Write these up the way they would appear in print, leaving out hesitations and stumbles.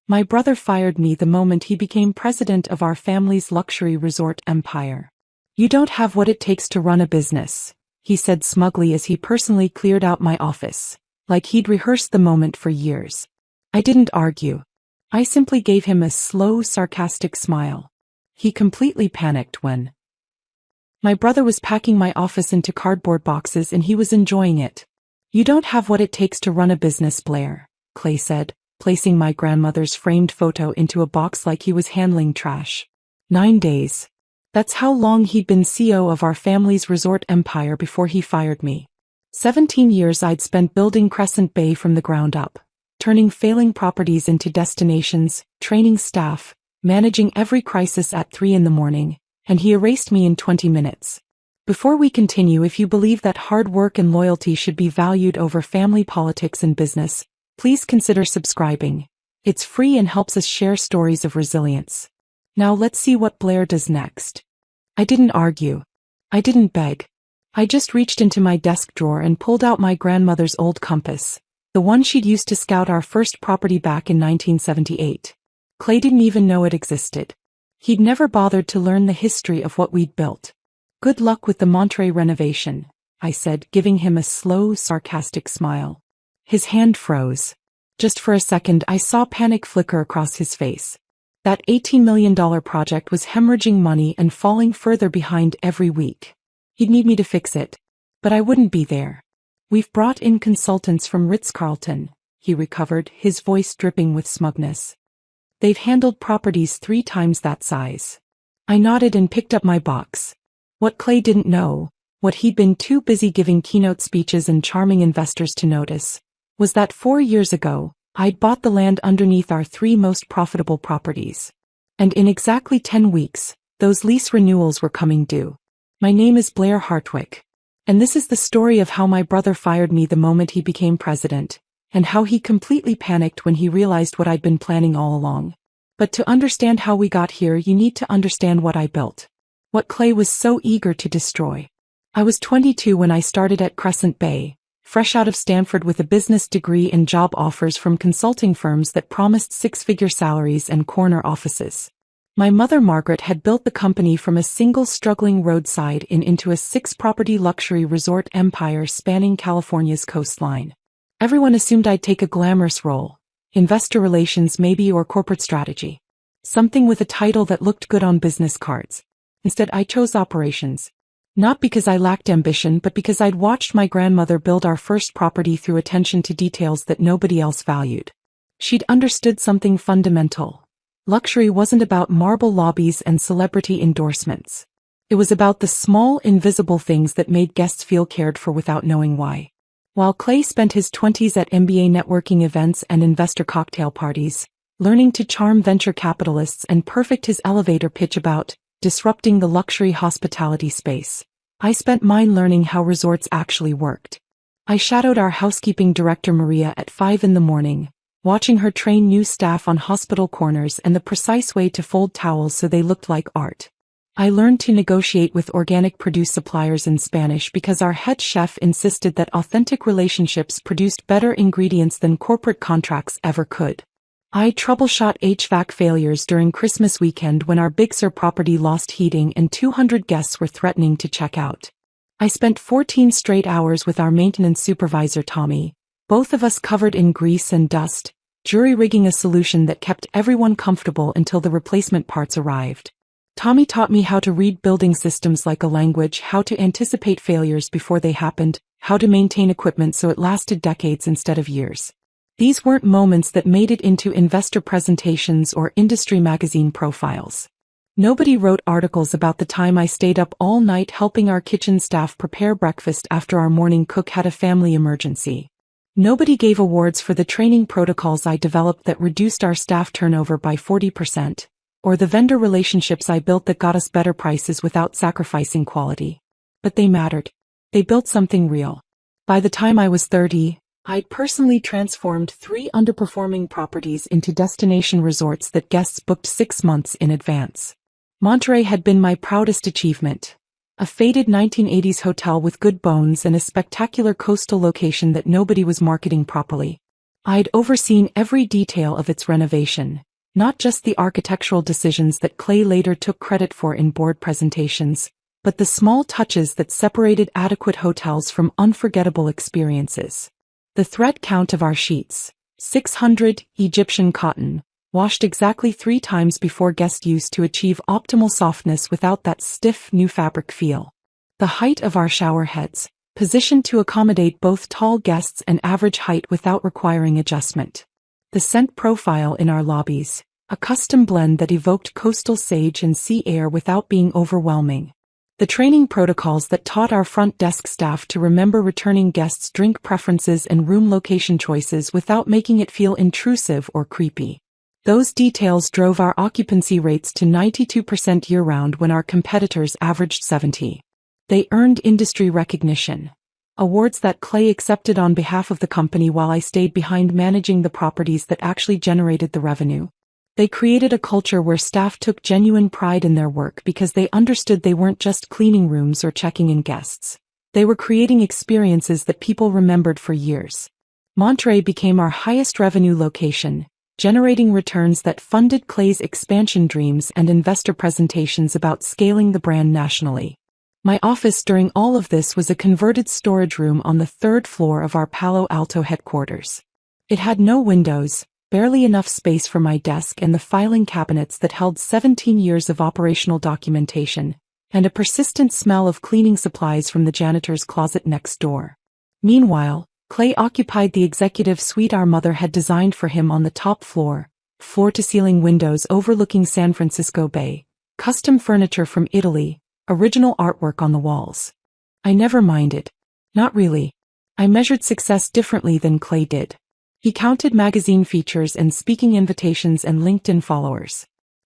My brother fired me the moment he became president of our family's luxury resort empire. You don't have what it takes to run a business, he said smugly as he personally cleared out my office, like he'd rehearsed the moment for years. I didn't argue. I simply gave him a slow, sarcastic smile. He completely panicked when my brother was packing my office into cardboard boxes and he was enjoying it. You don't have what it takes to run a business, Blair, Clay said, placing my grandmother's framed photo into a box like he was handling trash. 9 days. That's how long he'd been CEO of our family's resort empire before he fired me. 17 years I'd spent building Crescent Bay from the ground up, turning failing properties into destinations, training staff, managing every crisis at 3 in the morning, and he erased me in 20 minutes. Before we continue, if you believe that hard work and loyalty should be valued over family politics and business, please consider subscribing. It's free and helps us share stories of resilience. Now let's see what Blair does next. I didn't argue. I didn't beg. I just reached into my desk drawer and pulled out my grandmother's old compass, the one she'd used to scout our first property back in 1978. Clay didn't even know it existed. He'd never bothered to learn the history of what we'd built. Good luck with the Monterey renovation, I said, giving him a slow, sarcastic smile. His hand froze. Just for a second I saw panic flicker across his face. That $18 million project was hemorrhaging money and falling further behind every week. He'd need me to fix it. But I wouldn't be there. We've brought in consultants from Ritz-Carlton, he recovered, his voice dripping with smugness. They've handled properties 3 times that size. I nodded and picked up my box. What Clay didn't know, what he'd been too busy giving keynote speeches and charming investors to notice, was that 4 years ago, I'd bought the land underneath our 3 most profitable properties. And in exactly 10 weeks, those lease renewals were coming due. My name is Blair Hartwick. And this is the story of how my brother fired me the moment he became president, and how he completely panicked when he realized what I'd been planning all along. But to understand how we got here, you need to understand what I built. What Clay was so eager to destroy. I was 22 when I started at Crescent Bay, fresh out of Stanford with a business degree and job offers from consulting firms that promised 6-figure salaries and corner offices. My mother Margaret had built the company from a single struggling roadside inn into a 6-property luxury resort empire spanning California's coastline. Everyone assumed I'd take a glamorous role, investor relations maybe, or corporate strategy. Something with a title that looked good on business cards. Instead I chose operations. Not because I lacked ambition, but because I'd watched my grandmother build our first property through attention to details that nobody else valued. She'd understood something fundamental. Luxury wasn't about marble lobbies and celebrity endorsements. It was about the small, invisible things that made guests feel cared for without knowing why. While Clay spent his 20s at MBA networking events and investor cocktail parties, learning to charm venture capitalists and perfect his elevator pitch about disrupting the luxury hospitality space, I spent mine learning how resorts actually worked. I shadowed our housekeeping director Maria at 5 in the morning, watching her train new staff on hospital corners and the precise way to fold towels so they looked like art. I learned to negotiate with organic produce suppliers in Spanish because our head chef insisted that authentic relationships produced better ingredients than corporate contracts ever could. I troubleshot HVAC failures during Christmas weekend when our Big Sur property lost heating and 200 guests were threatening to check out. I spent 14 straight hours with our maintenance supervisor Tommy, both of us covered in grease and dust, jury-rigging a solution that kept everyone comfortable until the replacement parts arrived. Tommy taught me how to read building systems like a language, how to anticipate failures before they happened, how to maintain equipment so it lasted decades instead of years. These weren't moments that made it into investor presentations or industry magazine profiles. Nobody wrote articles about the time I stayed up all night helping our kitchen staff prepare breakfast after our morning cook had a family emergency. Nobody gave awards for the training protocols I developed that reduced our staff turnover by 40%, or the vendor relationships I built that got us better prices without sacrificing quality. But they mattered. They built something real. By the time I was 30, I'd personally transformed 3 underperforming properties into destination resorts that guests booked 6 months in advance. Monterey had been my proudest achievement. A faded 1980s hotel with good bones and a spectacular coastal location that nobody was marketing properly. I'd overseen every detail of its renovation, not just the architectural decisions that Clay later took credit for in board presentations, but the small touches that separated adequate hotels from unforgettable experiences. The thread count of our sheets, 600 Egyptian cotton, washed exactly 3 times before guest use to achieve optimal softness without that stiff new fabric feel. The height of our shower heads, positioned to accommodate both tall guests and average height without requiring adjustment. The scent profile in our lobbies, a custom blend that evoked coastal sage and sea air without being overwhelming. The training protocols that taught our front desk staff to remember returning guests' drink preferences and room location choices without making it feel intrusive or creepy. Those details drove our occupancy rates to 92% year-round when our competitors averaged 70%. They earned industry recognition, awards that Clay accepted on behalf of the company while I stayed behind managing the properties that actually generated the revenue. They created a culture where staff took genuine pride in their work because they understood they weren't just cleaning rooms or checking in guests. They were creating experiences that people remembered for years. Monterey became our highest revenue location, generating returns that funded Clay's expansion dreams and investor presentations about scaling the brand nationally. My office during all of this was a converted storage room on the 3rd floor of our Palo Alto headquarters. It had no windows, barely enough space for my desk and the filing cabinets that held 17 years of operational documentation, and a persistent smell of cleaning supplies from the janitor's closet next door. Meanwhile, Clay occupied the executive suite our mother had designed for him on the top floor, floor-to-ceiling windows overlooking San Francisco Bay, custom furniture from Italy, original artwork on the walls. I never minded. Not really. I measured success differently than Clay did. He counted magazine features and speaking invitations and LinkedIn followers.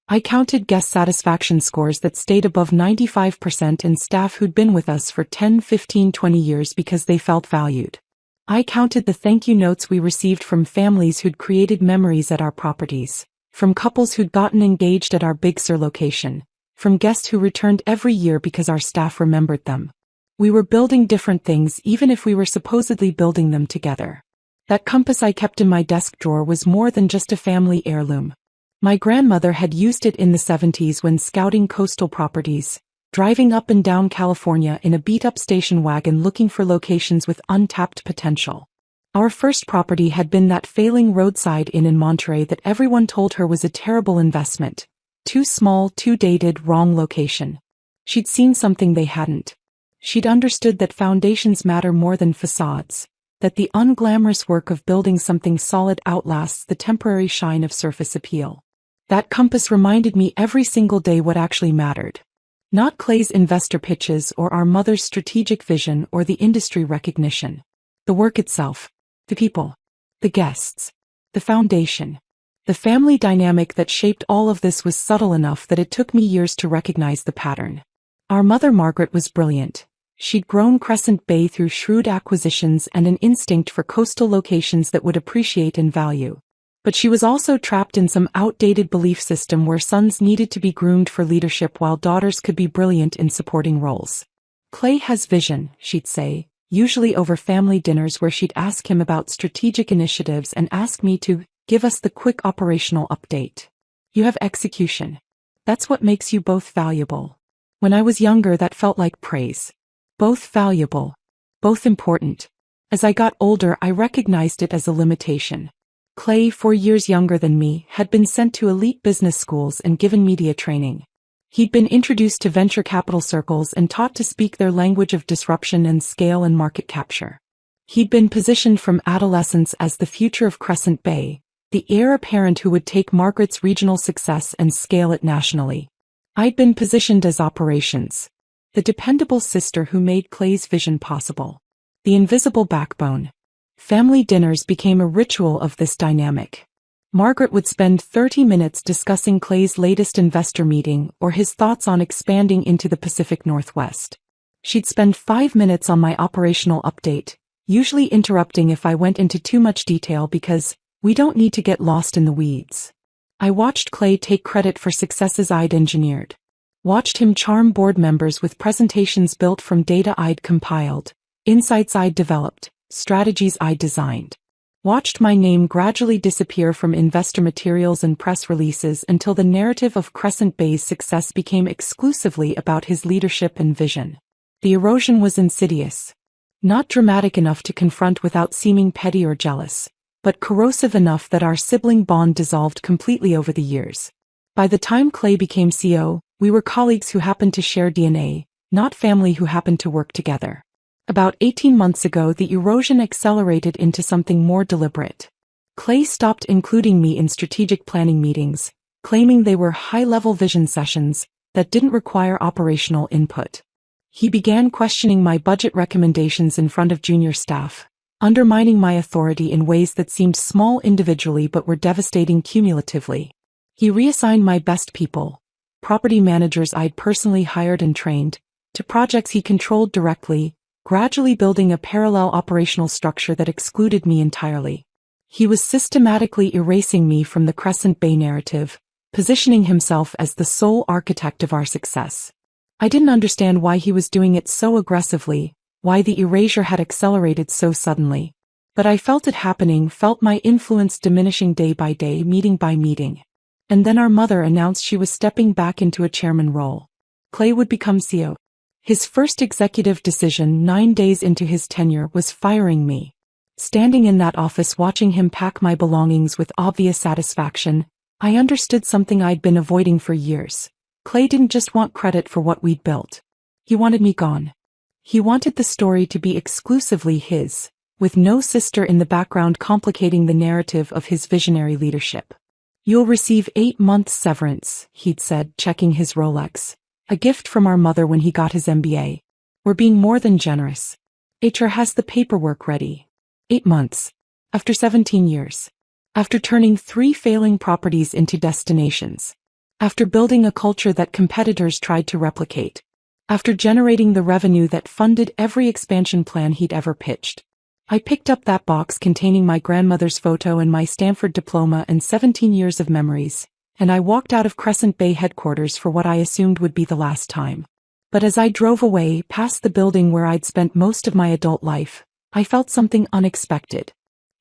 I counted guest satisfaction scores that stayed above 95% and staff who'd been with us for 10, 15, 20 years because they felt valued. I counted the thank you notes we received from families who'd created memories at our properties, from couples who'd gotten engaged at our Big Sur location, from guests who returned every year because our staff remembered them. We were building different things even if we were supposedly building them together. That compass I kept in my desk drawer was more than just a family heirloom. My grandmother had used it in the 70s when scouting coastal properties, driving up and down California in a beat-up station wagon looking for locations with untapped potential. Our first property had been that failing roadside inn in Monterey that everyone told her was a terrible investment. Too small, too dated, wrong location. She'd seen something they hadn't. She'd understood that foundations matter more than facades, that the unglamorous work of building something solid outlasts the temporary shine of surface appeal. That compass reminded me every single day what actually mattered. Not Clay's investor pitches or our mother's strategic vision or the industry recognition. The work itself. The people. The guests. The foundation. The family dynamic that shaped all of this was subtle enough that it took me years to recognize the pattern. Our mother Margaret was brilliant. She'd grown Crescent Bay through shrewd acquisitions and an instinct for coastal locations that would appreciate and value. But she was also trapped in some outdated belief system where sons needed to be groomed for leadership while daughters could be brilliant in supporting roles. Clay has vision, she'd say, usually over family dinners where she'd ask him about strategic initiatives and ask me to give us the quick operational update. You have execution. That's what makes you both valuable. When I was younger, that felt like praise. Both valuable. Both important. As I got older, I recognized it as a limitation. Clay, 4 years younger than me, had been sent to elite business schools and given media training. He'd been introduced to venture capital circles and taught to speak their language of disruption and scale and market capture. He'd been positioned from adolescence as the future of Crescent Bay, the heir apparent who would take Margaret's regional success and scale it nationally. I'd been positioned as operations, the dependable sister who made Clay's vision possible, the invisible backbone. Family dinners became a ritual of this dynamic. Margaret would spend 30 minutes discussing Clay's latest investor meeting or his thoughts on expanding into the Pacific Northwest. She'd spend 5 minutes on my operational update, usually interrupting if I went into too much detail because we don't need to get lost in the weeds. I watched Clay take credit for successes I'd engineered. Watched him charm board members with presentations built from data I'd compiled, insights I'd developed, strategies I designed. Watched my name gradually disappear from investor materials and press releases until the narrative of Crescent Bay's success became exclusively about his leadership and vision. The erosion was insidious. Not dramatic enough to confront without seeming petty or jealous, but corrosive enough that our sibling bond dissolved completely over the years. By the time Clay became CEO, we were colleagues who happened to share DNA, not family who happened to work together. About 18 months ago, the erosion accelerated into something more deliberate. Clay stopped including me in strategic planning meetings, claiming they were high-level vision sessions that didn't require operational input. He began questioning my budget recommendations in front of junior staff, undermining my authority in ways that seemed small individually but were devastating cumulatively. He reassigned my best people, property managers I'd personally hired and trained, to projects he controlled directly, gradually building a parallel operational structure that excluded me entirely. He was systematically erasing me from the Crescent Bay narrative, positioning himself as the sole architect of our success. I didn't understand why he was doing it so aggressively, why the erasure had accelerated so suddenly. But I felt it happening, felt my influence diminishing day by day, meeting by meeting. And then our mother announced she was stepping back into a chairman role. Clay would become CEO. His first executive decision 9 days into his tenure was firing me. Standing in that office watching him pack my belongings with obvious satisfaction, I understood something I'd been avoiding for years. Clay didn't just want credit for what we'd built. He wanted me gone. He wanted the story to be exclusively his, with no sister in the background complicating the narrative of his visionary leadership. "You'll receive 8 months severance," he'd said, checking his Rolex. "A gift from our mother when he got his MBA. We're being more than generous. HR has the paperwork ready. 8 months. After 17 years. After turning 3 failing properties into destinations. After building a culture that competitors tried to replicate. After generating the revenue that funded every expansion plan he'd ever pitched." I picked up that box containing my grandmother's photo and my Stanford diploma and 17 years of memories, and I walked out of Crescent Bay headquarters for what I assumed would be the last time. But as I drove away, past the building where I'd spent most of my adult life, I felt something unexpected.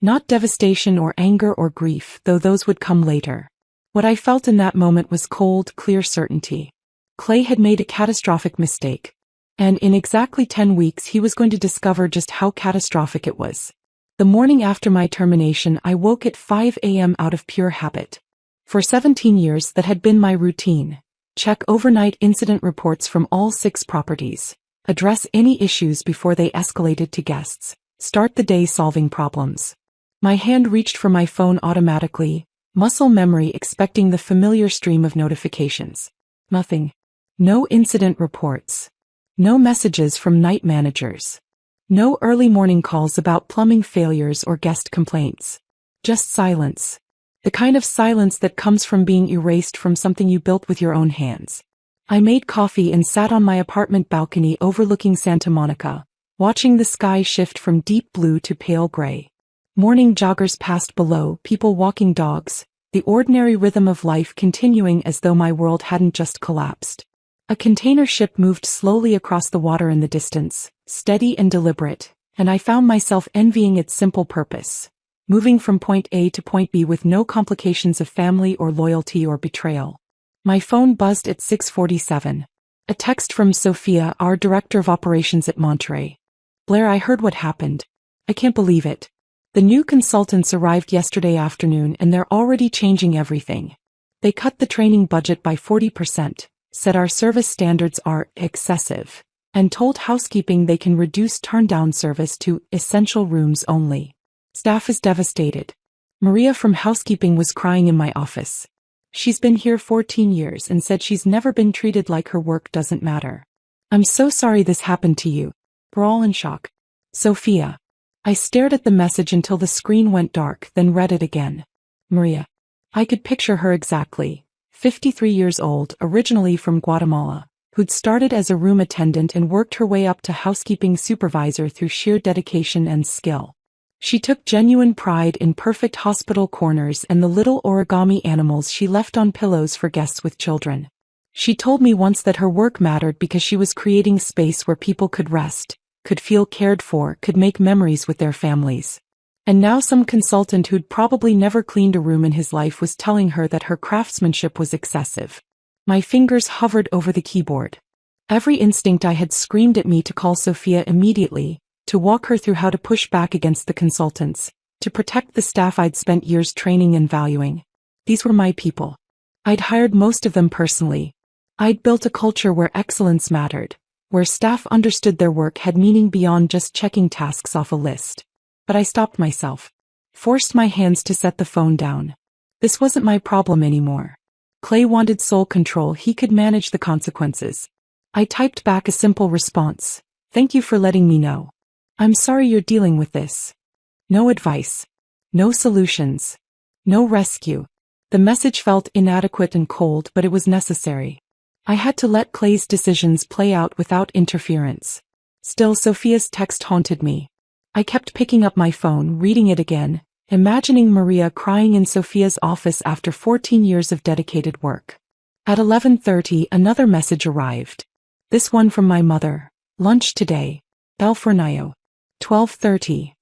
Not devastation or anger or grief, though those would come later. What I felt in that moment was cold, clear certainty. Clay had made a catastrophic mistake. And in exactly 10 weeks he was going to discover just how catastrophic it was. The morning after my termination, I woke at 5 a.m. out of pure habit. For 17 years that had been my routine. Check overnight incident reports from all 6 properties. Address any issues before they escalated to guests. Start the day solving problems. My hand reached for my phone automatically, muscle memory expecting the familiar stream of notifications. Nothing. No incident reports. No messages from night managers. No early morning calls about plumbing failures or guest complaints. Just silence. The kind of silence that comes from being erased from something you built with your own hands. I made coffee and sat on my apartment balcony overlooking Santa Monica, watching the sky shift from deep blue to pale gray. Morning joggers passed below, people walking dogs, the ordinary rhythm of life continuing as though my world hadn't just collapsed. A container ship moved slowly across the water in the distance, steady and deliberate, and I found myself envying its simple purpose. Moving from point A to point B with no complications of family or loyalty or betrayal. My phone buzzed at 6:47. A text from Sophia, our director of operations at Monterey. "Blair, I heard what happened. I can't believe it. The new consultants arrived yesterday afternoon and they're already changing everything. They cut the training budget by 40%. Said our service standards are excessive, and told housekeeping they can reduce turn-down service to essential rooms only. Staff is devastated. Maria from housekeeping was crying in my office. She's been here 14 years and said she's never been treated like her work doesn't matter. I'm so sorry this happened to you. We're all in shock. Sophia." I stared at the message until the screen went dark, then read it again. Maria. I could picture her exactly. 53 years old, originally from Guatemala, who'd started as a room attendant and worked her way up to housekeeping supervisor through sheer dedication and skill. She took genuine pride in perfect hospital corners and the little origami animals she left on pillows for guests with children. She told me once that her work mattered because she was creating space where people could rest, could feel cared for, could make memories with their families. And now some consultant who'd probably never cleaned a room in his life was telling her that her craftsmanship was excessive. My fingers hovered over the keyboard. Every instinct I had screamed at me to call Sophia immediately, to walk her through how to push back against the consultants, to protect the staff I'd spent years training and valuing. These were my people. I'd hired most of them personally. I'd built a culture where excellence mattered, where staff understood their work had meaning beyond just checking tasks off a list. But I stopped myself. Forced my hands to set the phone down. This wasn't my problem anymore. Clay wanted sole control. He could manage the consequences. I typed back a simple response. Thank you for letting me know. I'm sorry you're dealing with this. No advice. No solutions. No rescue. The message felt inadequate and cold, but it was necessary. I had to let Clay's decisions play out without interference. Still, Sophia's text haunted me. I kept picking up my phone, reading it again, imagining Maria crying in Sophia's office after 14 years of dedicated work. At 11:30, another message arrived. This one from my mother. Lunch today. El Fornaio. 12:30.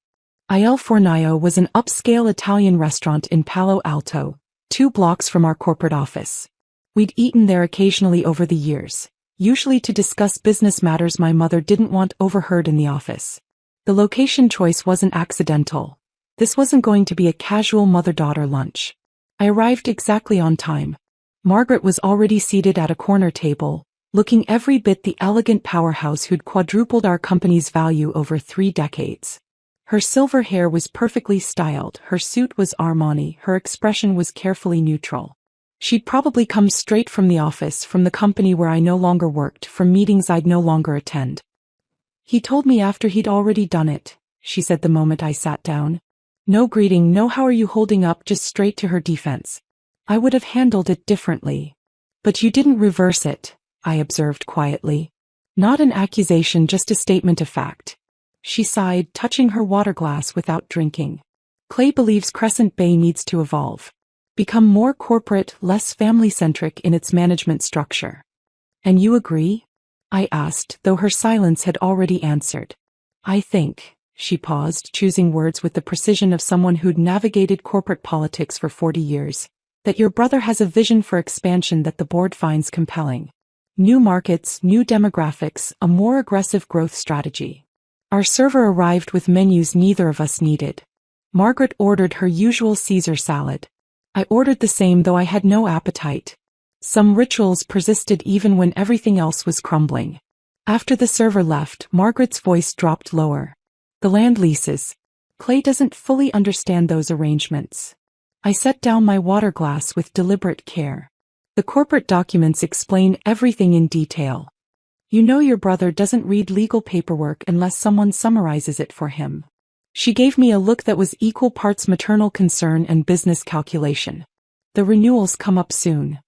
Il Fornaio was an upscale Italian restaurant in Palo Alto, 2 blocks from our corporate office. We'd eaten there occasionally over the years, usually to discuss business matters my mother didn't want overheard in the office. The location choice wasn't accidental. This wasn't going to be a casual mother-daughter lunch. I arrived exactly on time. Margaret was already seated at a corner table, looking every bit the elegant powerhouse who'd quadrupled our company's value over 3 decades. Her silver hair was perfectly styled, her suit was Armani, her expression was carefully neutral. She'd probably come straight from the office, from the company where I no longer worked, from meetings I'd no longer attend. He told me after he'd already done it, she said the moment I sat down. No greeting, no how are you holding up, just straight to her defense. I would have handled it differently. But you didn't reverse it, I observed quietly. Not an accusation, just a statement of fact. She sighed, touching her water glass without drinking. Clay believes Crescent Bay needs to evolve. Become more corporate, less family-centric in its management structure. And you agree? I asked, though her silence had already answered. I think, she paused, choosing words with the precision of someone who'd navigated corporate politics for 40 years, that your brother has a vision for expansion that the board finds compelling. New markets, new demographics, a more aggressive growth strategy. Our server arrived with menus neither of us needed. Margaret ordered her usual Caesar salad. I ordered the same, though I had no appetite. Some rituals persisted even when everything else was crumbling. After the server left, Margaret's voice dropped lower. The land leases. Clay doesn't fully understand those arrangements. I set down my water glass with deliberate care. The corporate documents explain everything in detail. You know your brother doesn't read legal paperwork unless someone summarizes it for him. She gave me a look that was equal parts maternal concern and business calculation. The renewals come up soon.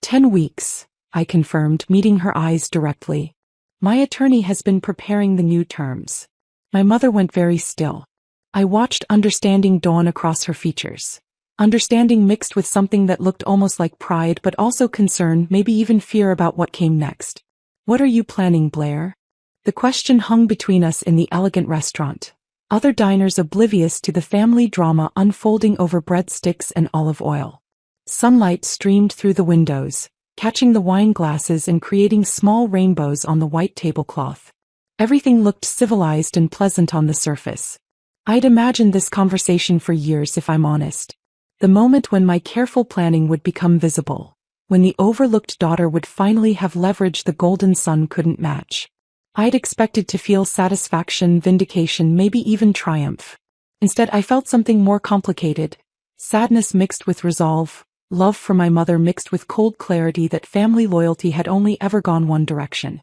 10 weeks, I confirmed, meeting her eyes directly. My attorney has been preparing the new terms. My mother went very still. I watched understanding dawn across her features. Understanding mixed with something that looked almost like pride, but also concern, maybe even fear about what came next. What are you planning, Blair? The question hung between us in the elegant restaurant. Other diners oblivious to the family drama unfolding over breadsticks and olive oil. Sunlight streamed through the windows, catching the wine glasses and creating small rainbows on the white tablecloth. Everything looked civilized and pleasant on the surface. I'd imagined this conversation for years, if I'm honest. The moment when my careful planning would become visible. When the overlooked daughter would finally have leverage the golden son couldn't match. I'd expected to feel satisfaction, vindication, maybe even triumph. Instead, I felt something more complicated. Sadness mixed with resolve, love for my mother mixed with cold clarity that family loyalty had only ever gone one direction.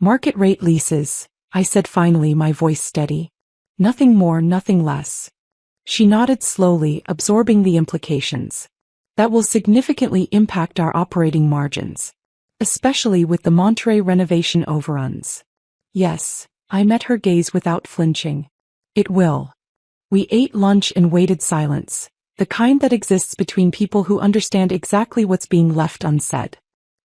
Market rate leases, I said finally, my voice steady. Nothing more, nothing less. She nodded slowly, absorbing the implications. That will significantly impact our operating margins. Especially with the Monterey renovation overruns. Yes, I met her gaze without flinching. It will. We ate lunch in weighted silence, the kind that exists between people who understand exactly what's being left unsaid.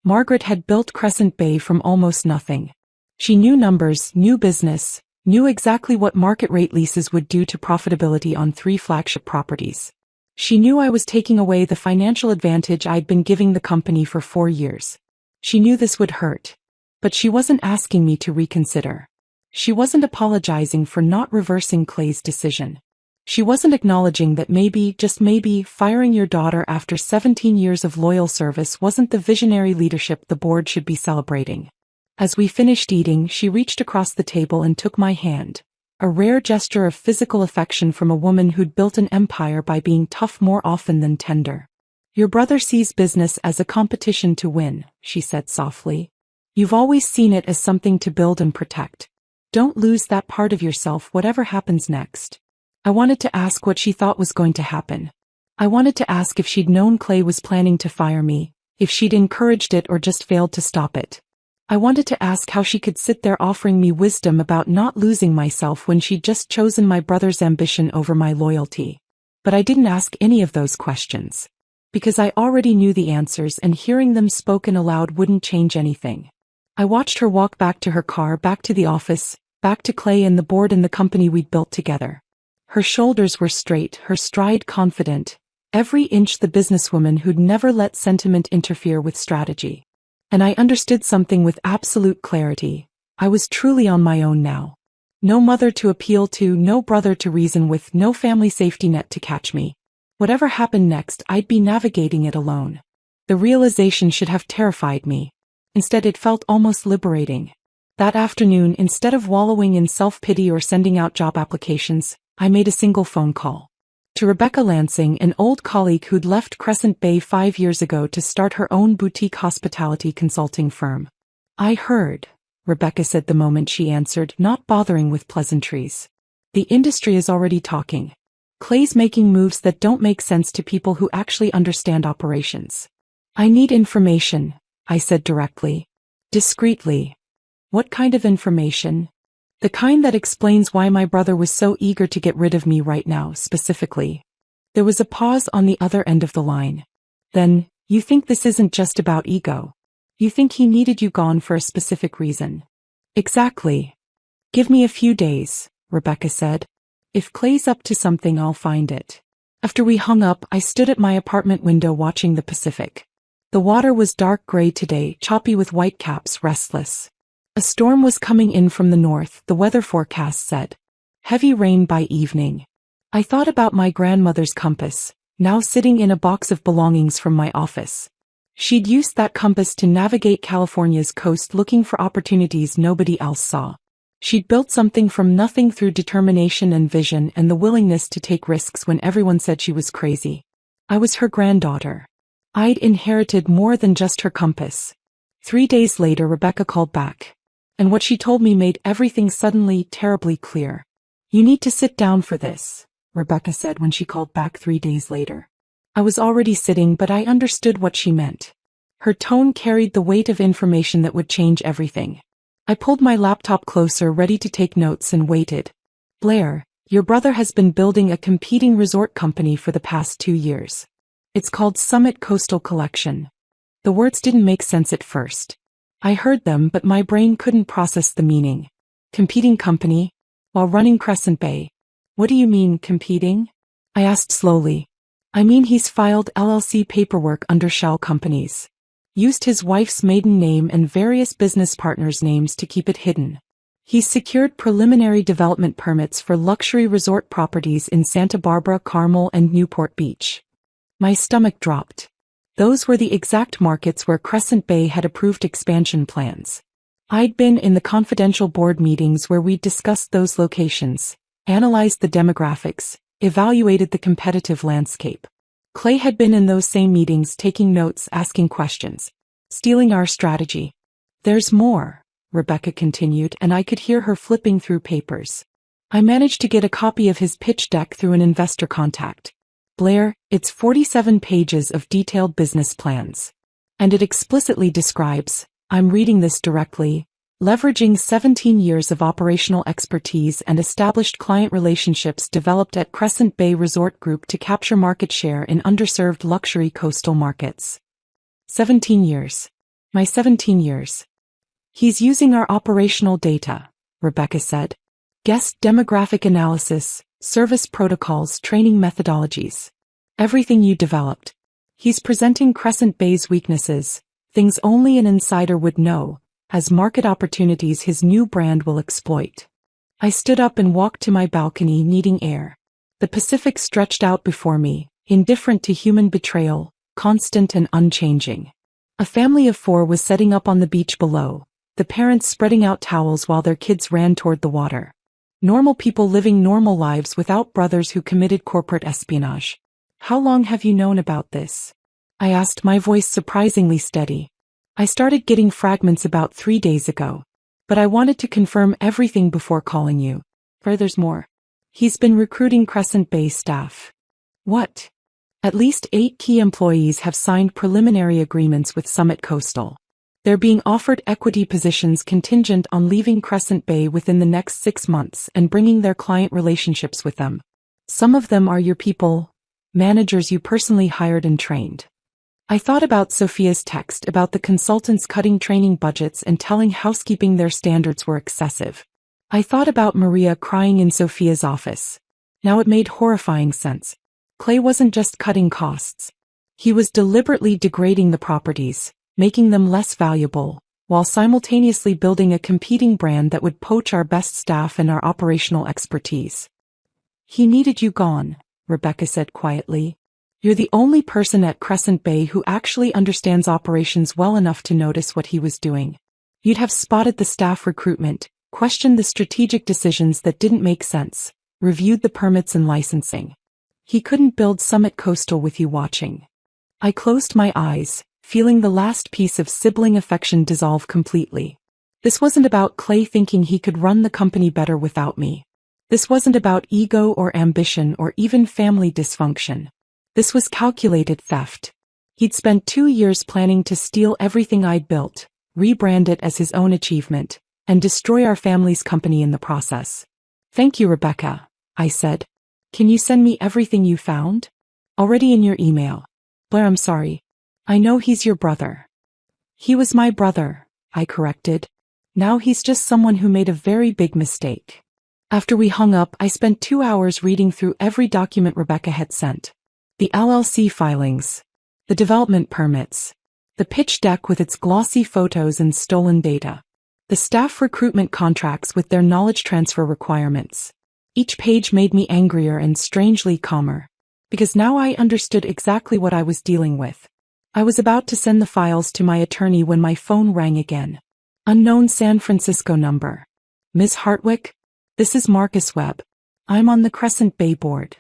Margaret had built Crescent Bay from almost nothing. She knew numbers, knew business, Knew exactly what market rate leases would do to profitability on 3 flagship properties. She knew I was taking away the financial advantage I'd been giving the company for 4 years. She knew this would hurt. But she wasn't asking me to reconsider. She wasn't apologizing for not reversing Clay's decision. She wasn't acknowledging that maybe, just maybe, firing your daughter after 17 years of loyal service wasn't the visionary leadership the board should be celebrating. As we finished eating, she reached across the table and took my hand. A rare gesture of physical affection from a woman who'd built an empire by being tough more often than tender. Your brother sees business as a competition to win, she said softly. You've always seen it as something to build and protect. Don't lose that part of yourself whatever happens next. I wanted to ask what she thought was going to happen. I wanted to ask if she'd known Clay was planning to fire me, if she'd encouraged it or just failed to stop it. I wanted to ask how she could sit there offering me wisdom about not losing myself when she'd just chosen my brother's ambition over my loyalty. But I didn't ask any of those questions. Because I already knew the answers and hearing them spoken aloud wouldn't change anything. I watched her walk back to her car, back to the office, back to Clay and the board and the company we'd built together. Her shoulders were straight, her stride confident, every inch the businesswoman who'd never let sentiment interfere with strategy. And I understood something with absolute clarity. I was truly on my own now. No mother to appeal to, no brother to reason with, no family safety net to catch me. Whatever happened next, I'd be navigating it alone. The realization should have terrified me. Instead, it felt almost liberating. That afternoon, instead of wallowing in self-pity or sending out job applications, I made a single phone call. To Rebecca Lansing, an old colleague who'd left Crescent Bay 5 years ago to start her own boutique hospitality consulting firm. I heard, Rebecca said the moment she answered, not bothering with pleasantries. The industry is already talking. Clay's making moves that don't make sense to people who actually understand operations. I need information, I said directly. Discreetly. What kind of information? The kind that explains why my brother was so eager to get rid of me right now, specifically. There was a pause on the other end of the line. Then, you think this isn't just about ego? You think he needed you gone for a specific reason? Exactly. Give me a few days, Rebecca said. If Clay's up to something, I'll find it. After we hung up, I stood at my apartment window watching the Pacific. The water was dark gray today, choppy with white caps, restless. A storm was coming in from the north, the weather forecast said. Heavy rain by evening. I thought about my grandmother's compass, now sitting in a box of belongings from my office. She'd used that compass to navigate California's coast looking for opportunities nobody else saw. She'd built something from nothing through determination and vision and the willingness to take risks when everyone said she was crazy. I was her granddaughter. I'd inherited more than just her compass. 3 days later, Rebecca called back. And what she told me made everything suddenly terribly clear. You need to sit down for this, Rebecca said when she called back 3 days later. I was already sitting, but I understood what she meant. Her tone carried the weight of information that would change everything. I pulled my laptop closer, ready to take notes, and waited. Blair, your brother has been building a competing resort company for the past 2 years. It's called Summit Coastal Collection. The words didn't make sense at first. I heard them, but my brain couldn't process the meaning. Competing company? While running Crescent Bay. What do you mean, competing? I asked slowly. I mean he's filed LLC paperwork under shell companies. Used his wife's maiden name and various business partners' names to keep it hidden. He's secured preliminary development permits for luxury resort properties in Santa Barbara, Carmel, and Newport Beach. My stomach dropped. Those were the exact markets where Crescent Bay had approved expansion plans. I'd been in the confidential board meetings where we'd discussed those locations, analyzed the demographics, evaluated the competitive landscape. Clay had been in those same meetings, taking notes, asking questions, stealing our strategy. There's more, Rebecca continued, and I could hear her flipping through papers. I managed to get a copy of his pitch deck through an investor contact. Blair, it's 47 pages of detailed business plans. And it explicitly describes, I'm reading this directly, leveraging 17 years of operational expertise and established client relationships developed at Crescent Bay Resort Group to capture market share in underserved luxury coastal markets. 17 years. My 17 years. He's using our operational data, Rebecca said. Guest demographic analysis, service protocols, training methodologies. Everything you developed. He's presenting Crescent Bay's weaknesses, things only an insider would know, as market opportunities his new brand will exploit. I stood up and walked to my balcony, needing air. The Pacific stretched out before me, indifferent to human betrayal, constant and unchanging. A family of 4 was setting up on the beach below, the parents spreading out towels while their kids ran toward the water. Normal people living normal lives without brothers who committed corporate espionage. How long have you known about this? I asked, my voice surprisingly steady. I started getting fragments about 3 days ago. But I wanted to confirm everything before calling you. There's more. He's been recruiting Crescent Bay staff. What? At least 8 key employees have signed preliminary agreements with Summit Coastal. They're being offered equity positions contingent on leaving Crescent Bay within the next 6 months and bringing their client relationships with them. Some of them are your people, managers you personally hired and trained. I thought about Sophia's text about the consultants cutting training budgets and telling housekeeping their standards were excessive. I thought about Maria crying in Sophia's office. Now it made horrifying sense. Clay wasn't just cutting costs. He was deliberately degrading the properties, making them less valuable, while simultaneously building a competing brand that would poach our best staff and our operational expertise. He needed you gone, Rebecca said quietly. You're the only person at Crescent Bay who actually understands operations well enough to notice what he was doing. You'd have spotted the staff recruitment, questioned the strategic decisions that didn't make sense, reviewed the permits and licensing. He couldn't build Summit Coastal with you watching. I closed my eyes, feeling the last piece of sibling affection dissolve completely. This wasn't about Clay thinking he could run the company better without me. This wasn't about ego or ambition or even family dysfunction. This was calculated theft. He'd spent 2 years planning to steal everything I'd built, rebrand it as his own achievement, and destroy our family's company in the process. Thank you, Rebecca, I said. Can you send me everything you found? Already in your email. Blair, I'm sorry. I know he's your brother. He was my brother, I corrected. Now he's just someone who made a very big mistake. After we hung up, I spent 2 hours reading through every document Rebecca had sent. The LLC filings, the development permits, the pitch deck with its glossy photos and stolen data, the staff recruitment contracts with their knowledge transfer requirements. Each page made me angrier and strangely calmer, because now I understood exactly what I was dealing with. I was about to send the files to my attorney when my phone rang again. Unknown San Francisco number. Ms. Hartwick? This is Marcus Webb. I'm on the Crescent Bay board.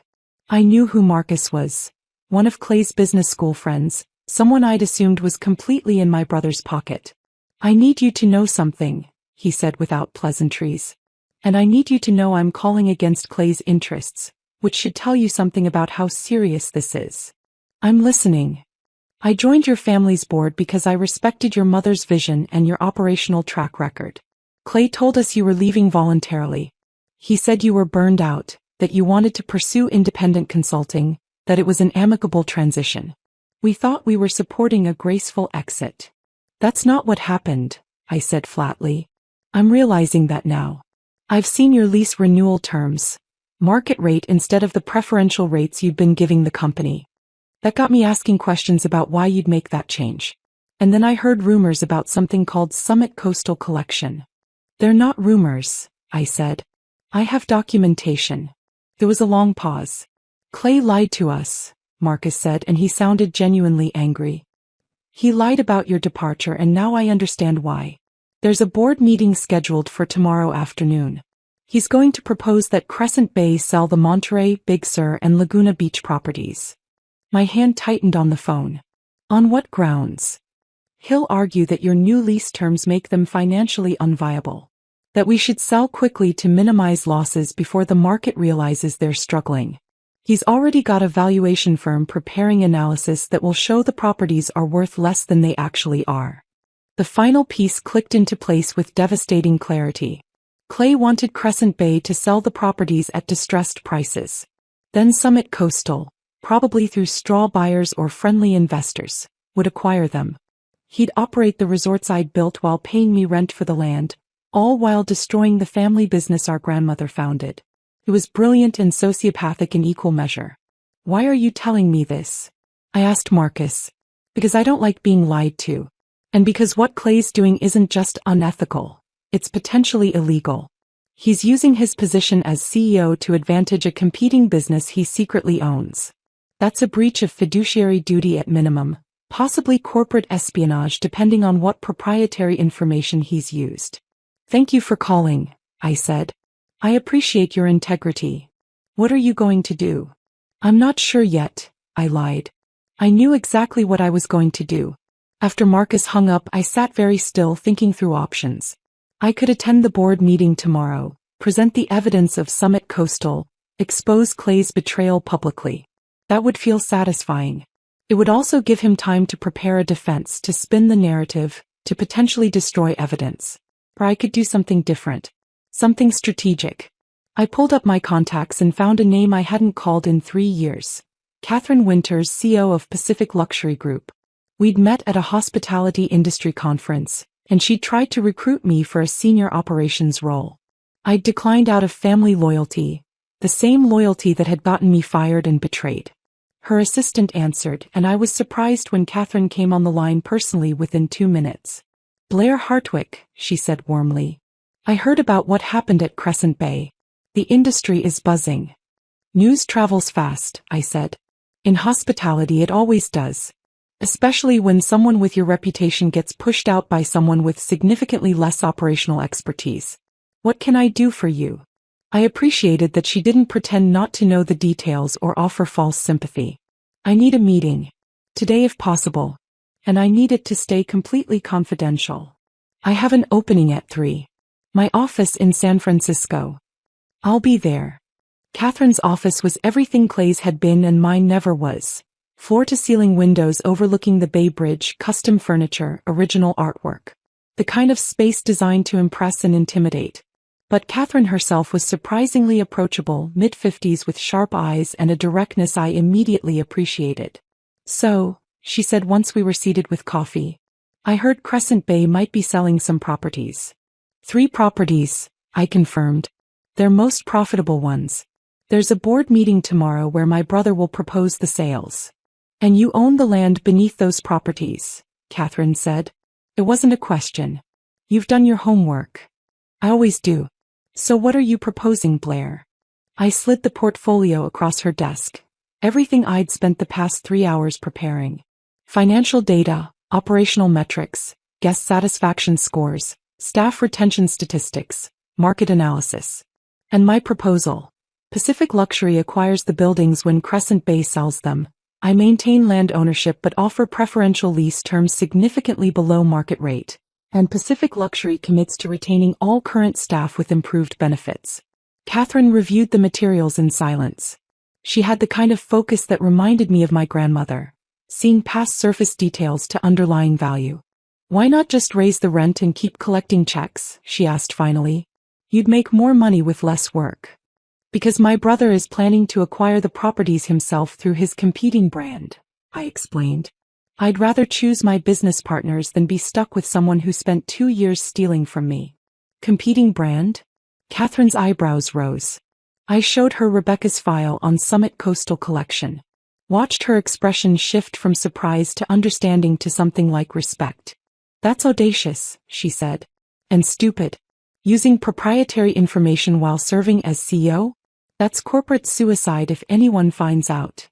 I knew who Marcus was. One of Clay's business school friends, someone I'd assumed was completely in my brother's pocket. I need you to know something, he said without pleasantries. And I need you to know I'm calling against Clay's interests, which should tell you something about how serious this is. I'm listening. I joined your family's board because I respected your mother's vision and your operational track record. Clay told us you were leaving voluntarily. He said you were burned out, that you wanted to pursue independent consulting, that it was an amicable transition. We thought we were supporting a graceful exit. That's not what happened, I said flatly. I'm realizing that now. I've seen your lease renewal terms. Market rate instead of the preferential rates you'd been giving the company. That got me asking questions about why you'd make that change. And then I heard rumors about something called Summit Coastal Collection. They're not rumors, I said. I have documentation. There was a long pause. Clay lied to us, Marcus said, and he sounded genuinely angry. He lied about your departure, and now I understand why. There's a board meeting scheduled for tomorrow afternoon. He's going to propose that Crescent Bay sell the Monterey, Big Sur, and Laguna Beach properties. My hand tightened on the phone. On what grounds? He'll argue that your new lease terms make them financially unviable. That we should sell quickly to minimize losses before the market realizes they're struggling. He's already got a valuation firm preparing analysis that will show the properties are worth less than they actually are. The final piece clicked into place with devastating clarity. Clay wanted Crescent Bay to sell the properties at distressed prices. Then Summit Coastal, probably through straw buyers or friendly investors, would acquire them. He'd operate the resorts I'd built while paying me rent for the land, all while destroying the family business our grandmother founded. It was brilliant and sociopathic in equal measure. Why are you telling me this? I asked Marcus. Because I don't like being lied to. And because what Clay's doing isn't just unethical, it's potentially illegal. He's using his position as CEO to advantage a competing business he secretly owns. That's a breach of fiduciary duty at minimum, possibly corporate espionage depending on what proprietary information he's used. Thank you for calling, I said. I appreciate your integrity. What are you going to do? I'm not sure yet, I lied. I knew exactly what I was going to do. After Marcus hung up, I sat very still thinking through options. I could attend the board meeting tomorrow, present the evidence of Summit Coastal, expose Clay's betrayal publicly. That would feel satisfying. It would also give him time to prepare a defense, to spin the narrative, to potentially destroy evidence. Or I could do something different. Something strategic. I pulled up my contacts and found a name I hadn't called in 3 years. Catherine Winters, CEO of Pacific Luxury Group. We'd met at a hospitality industry conference, and she'd tried to recruit me for a senior operations role. I'd declined out of family loyalty, the same loyalty that had gotten me fired and betrayed. Her assistant answered, and I was surprised when Catherine came on the line personally within 2 minutes. Blair Hartwick, she said warmly. I heard about what happened at Crescent Bay. The industry is buzzing. News travels fast, I said. In hospitality it always does. Especially when someone with your reputation gets pushed out by someone with significantly less operational expertise. What can I do for you? I appreciated that she didn't pretend not to know the details or offer false sympathy. I need a meeting. Today if possible. And I need it to stay completely confidential. I have an opening at 3. My office in San Francisco. I'll be there. Catherine's office was everything Clay's had been and mine never was. Floor-to-ceiling windows overlooking the Bay Bridge, custom furniture, original artwork. The kind of space designed to impress and intimidate. But Catherine herself was surprisingly approachable, mid-50s with sharp eyes and a directness I immediately appreciated. So, she said once we were seated with coffee, I heard Crescent Bay might be selling some properties. 3 properties, I confirmed. They're most profitable ones. There's a board meeting tomorrow where my brother will propose the sales. And you own the land beneath those properties, Catherine said. It wasn't a question. You've done your homework. I always do. So what are you proposing, Blair? I slid the portfolio across her desk. Everything I'd spent the past 3 hours preparing. Financial data, operational metrics, guest satisfaction scores, staff retention statistics, market analysis. And my proposal. Pacific Luxury acquires the buildings when Crescent Bay sells them. I maintain land ownership but offer preferential lease terms significantly below market rate. And Pacific Luxury commits to retaining all current staff with improved benefits. Catherine reviewed the materials in silence. She had the kind of focus that reminded me of my grandmother, seeing past surface details to underlying value. Why not just raise the rent and keep collecting checks, she asked finally. You'd make more money with less work. Because my brother is planning to acquire the properties himself through his competing brand, I explained. I'd rather choose my business partners than be stuck with someone who spent 2 years stealing from me. Competing brand? Catherine's eyebrows rose. I showed her Rebecca's file on Summit Coastal Collection. Watched her expression shift from surprise to understanding to something like respect. That's audacious, she said. And stupid. Using proprietary information while serving as CEO? That's corporate suicide if anyone finds out.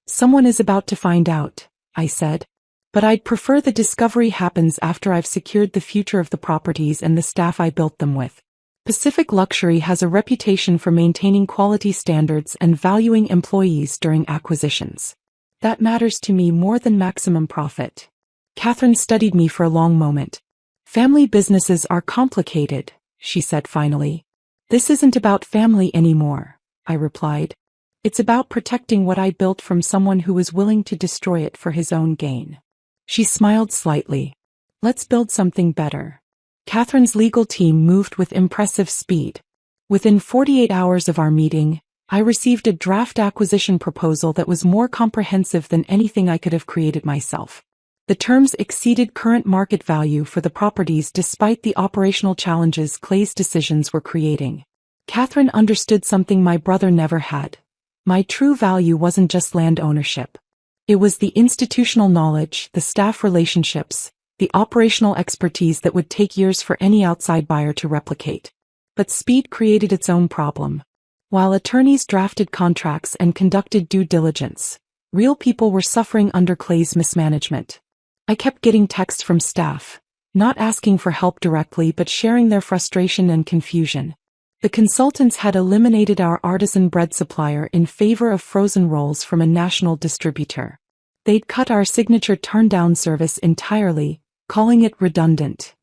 Someone is about to find out, I said. But I'd prefer the discovery happens after I've secured the future of the properties and the staff I built them with. Pacific Luxury has a reputation for maintaining quality standards and valuing employees during acquisitions. That matters to me more than maximum profit. Catherine studied me for a long moment. Family businesses are complicated, she said finally. This isn't about family anymore, I replied. It's about protecting what I built from someone who was willing to destroy it for his own gain. She smiled slightly. Let's build something better. Catherine's legal team moved with impressive speed. Within 48 hours of our meeting, I received a draft acquisition proposal that was more comprehensive than anything I could have created myself. The terms exceeded current market value for the properties despite the operational challenges Clay's decisions were creating. Catherine understood something my brother never had. My true value wasn't just land ownership. It was the institutional knowledge, the staff relationships, the operational expertise that would take years for any outside buyer to replicate. But speed created its own problem. While attorneys drafted contracts and conducted due diligence, real people were suffering under Clay's mismanagement. I kept getting texts from staff, not asking for help directly but sharing their frustration and confusion. The consultants had eliminated our artisan bread supplier in favor of frozen rolls from a national distributor. They'd cut our signature turn-down service entirely, calling it redundant.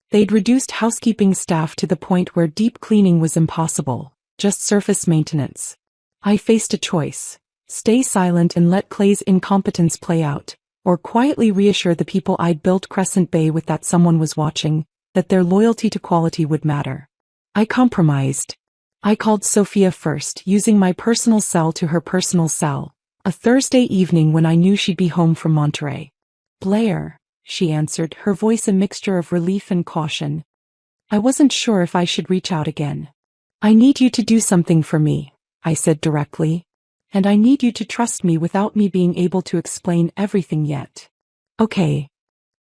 They'd reduced housekeeping staff to the point where deep cleaning was impossible, just surface maintenance. I faced a choice: stay silent and let Clay's incompetence play out, or quietly reassure the people I'd built Crescent Bay with that someone was watching, that their loyalty to quality would matter. I compromised. I called Sophia first, using my personal cell to her personal cell, a Thursday evening when I knew she'd be home from Monterey. "Blair," she answered, her voice a mixture of relief and caution. I wasn't sure if I should reach out again. "I need you to do something for me," I said directly. "And I need you to trust me without me being able to explain everything yet." "Okay."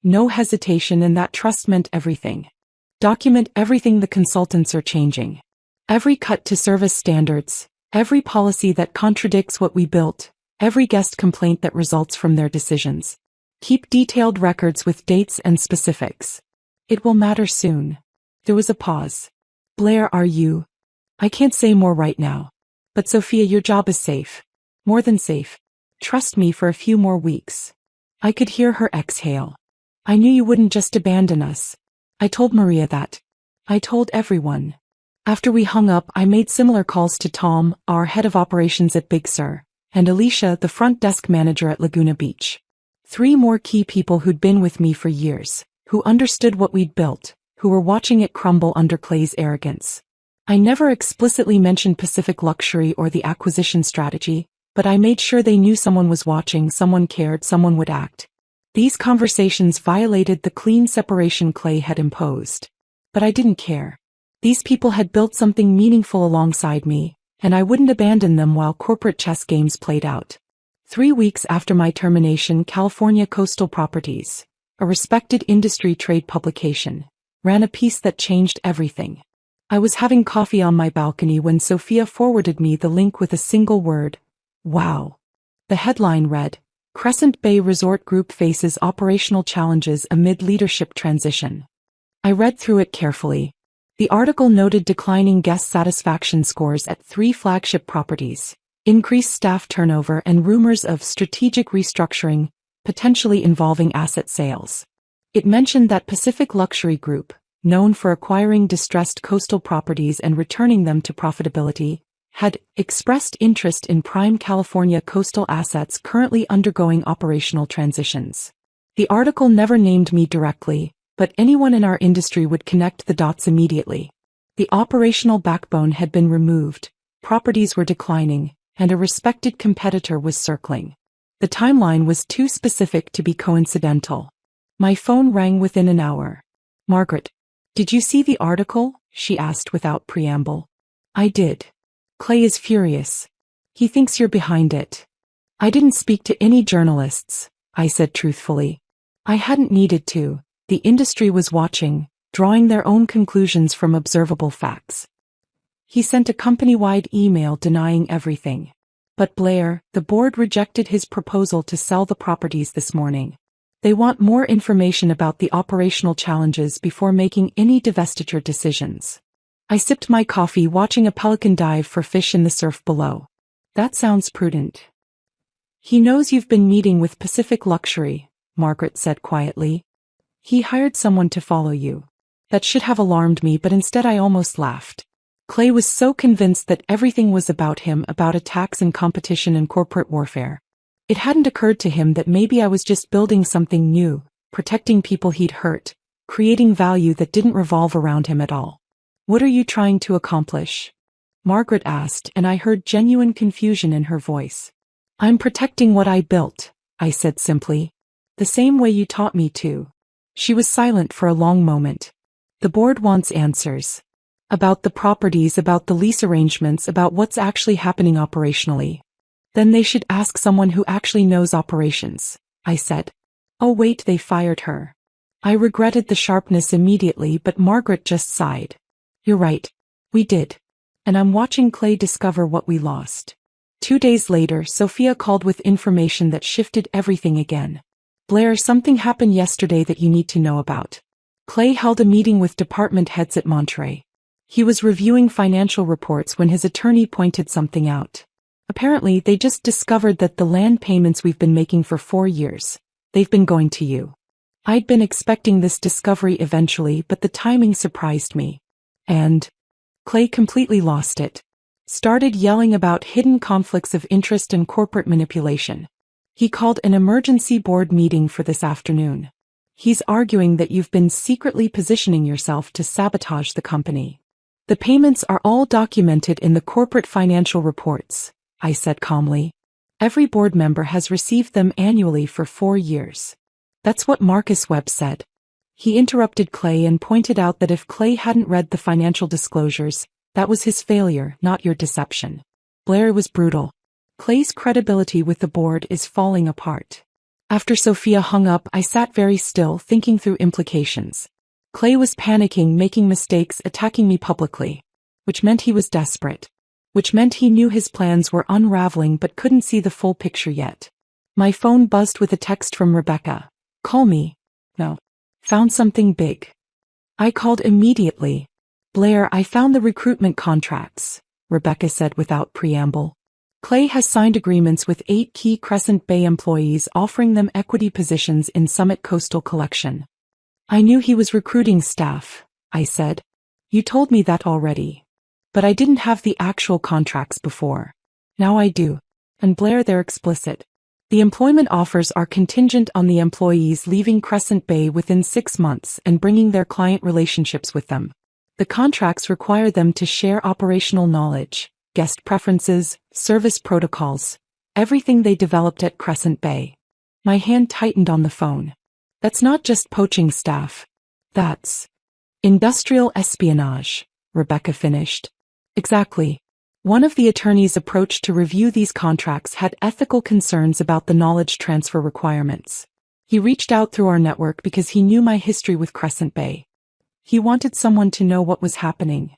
No hesitation, and that trust meant everything. Document everything the consultants are changing. Every cut to service standards, every policy that contradicts what we built, every guest complaint that results from their decisions. Keep detailed records with dates and specifics. It will matter soon. There was a pause. "Blair, are you?" "I can't say more right now. But Sophia, your job is safe. More than safe. Trust me for a few more weeks." I could hear her exhale. "I knew you wouldn't just abandon us. I told Maria that. I told everyone." After we hung up, I made similar calls to Tom, our head of operations at Big Sur, and Alicia, the front desk manager at Laguna Beach. 3 more key people who'd been with me for years, who understood what we'd built, who were watching it crumble under Clay's arrogance. I never explicitly mentioned Pacific Luxury or the acquisition strategy, but I made sure they knew someone was watching, someone cared, someone would act. These conversations violated the clean separation Clay had imposed. But I didn't care. These people had built something meaningful alongside me, and I wouldn't abandon them while corporate chess games played out. 3 weeks after my termination, California Coastal Properties, a respected industry trade publication, ran a piece that changed everything. I was having coffee on my balcony when Sophia forwarded me the link with a single word: "Wow." The headline read, "Crescent Bay Resort Group faces operational challenges amid leadership transition." I read through it carefully. The article noted declining guest satisfaction scores at 3 flagship properties, increased staff turnover, and rumors of strategic restructuring, potentially involving asset sales. It mentioned that Pacific Luxury Group, known for acquiring distressed coastal properties and returning them to profitability, had expressed interest in prime California coastal assets currently undergoing operational transitions. The article never named me directly, but anyone in our industry would connect the dots immediately. The operational backbone had been removed, properties were declining, and a respected competitor was circling. The timeline was too specific to be coincidental. My phone rang within an hour. "Margaret, did you see the article?" she asked without preamble. "I did. Clay is furious. He thinks you're behind it." "I didn't speak to any journalists," I said truthfully. I hadn't needed to. The industry was watching, drawing their own conclusions from observable facts. He sent a company-wide email denying everything. But Blair, the board rejected his proposal to sell the properties this morning. They want more information about the operational challenges before making any divestiture decisions. I sipped my coffee, watching a pelican dive for fish in the surf below. "That sounds prudent." "He knows you've been meeting with Pacific Luxury," Margaret said quietly. "He hired someone to follow you." That should have alarmed me, but instead I almost laughed. Clay was so convinced that everything was about him, about attacks and competition and corporate warfare. It hadn't occurred to him that maybe I was just building something new, protecting people he'd hurt, creating value that didn't revolve around him at all. "What are you trying to accomplish?" Margaret asked, and I heard genuine confusion in her voice. "I'm protecting what I built," I said simply. The same way you taught me to. She was silent for a long moment. The board wants answers. About the properties, about the lease arrangements, about what's actually happening operationally. Then they should ask someone who actually knows operations, I said. Oh wait, they fired her. I regretted the sharpness immediately, but Margaret just sighed. You're right. We did. And I'm watching Clay discover what we lost. 2 days later, Sophia called with information that shifted everything again. Blair, something happened yesterday that you need to know about. Clay held a meeting with department heads at Monterey. He was reviewing financial reports when his attorney pointed something out. Apparently, they just discovered that the land payments we've been making for 4 years, they've been going to you. I'd been expecting this discovery eventually, but the timing surprised me. And Clay completely lost it. Started yelling about hidden conflicts of interest and corporate manipulation. He called an emergency board meeting for this afternoon. He's arguing that you've been secretly positioning yourself to sabotage the company. The payments are all documented in the corporate financial reports, I said calmly. Every board member has received them annually for 4 years. That's what Marcus Webb said. He interrupted Clay and pointed out that if Clay hadn't read the financial disclosures, that was his failure, not your deception. Blair was brutal. Clay's credibility with the board is falling apart. After Sophia hung up, I sat very still, thinking through implications. Clay was panicking, making mistakes, attacking me publicly. Which meant he was desperate. Which meant he knew his plans were unraveling but couldn't see the full picture yet. My phone buzzed with a text from Rebecca. Call me. No. Found something big. I called immediately. Blair, I found the recruitment contracts, Rebecca said without preamble. Clay has signed agreements with 8 key Crescent Bay employees offering them equity positions in Summit Coastal Collection. I knew he was recruiting staff, I said. You told me that already. But I didn't have the actual contracts before. Now I do. And Blair, they're explicit. The employment offers are contingent on the employees leaving Crescent Bay within 6 months and bringing their client relationships with them. The contracts require them to share operational knowledge, guest preferences, service protocols, everything they developed at Crescent Bay. My hand tightened on the phone. That's not just poaching staff. That's industrial espionage, Rebecca finished. Exactly. One of the attorneys approached to review these contracts had ethical concerns about the knowledge transfer requirements. He reached out through our network because he knew my history with Crescent Bay. He wanted someone to know what was happening.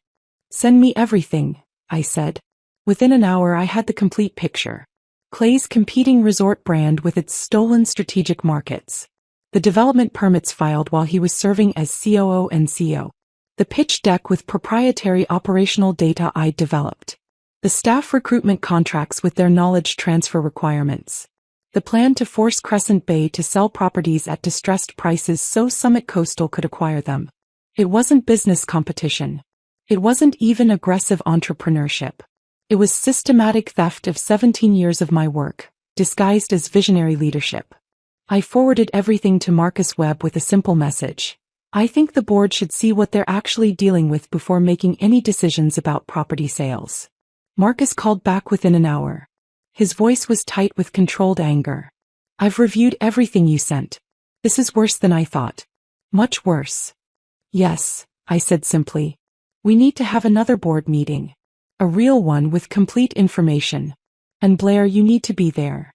Send me everything, I said. Within an hour I had the complete picture. Clay's competing resort brand with its stolen strategic markets. The development permits filed while he was serving as COO and CEO. The pitch deck with proprietary operational data I'd developed. The staff recruitment contracts with their knowledge transfer requirements. The plan to force Crescent Bay to sell properties at distressed prices so Summit Coastal could acquire them. It wasn't business competition. It wasn't even aggressive entrepreneurship. It was systematic theft of 17 years of my work, disguised as visionary leadership. I forwarded everything to Marcus Webb with a simple message. I think the board should see what they're actually dealing with before making any decisions about property sales. Marcus called back within an hour. His voice was tight with controlled anger. I've reviewed everything you sent. This is worse than I thought. Much worse. Yes, I said simply. We need to have another board meeting. A real one with complete information. And Blair, you need to be there.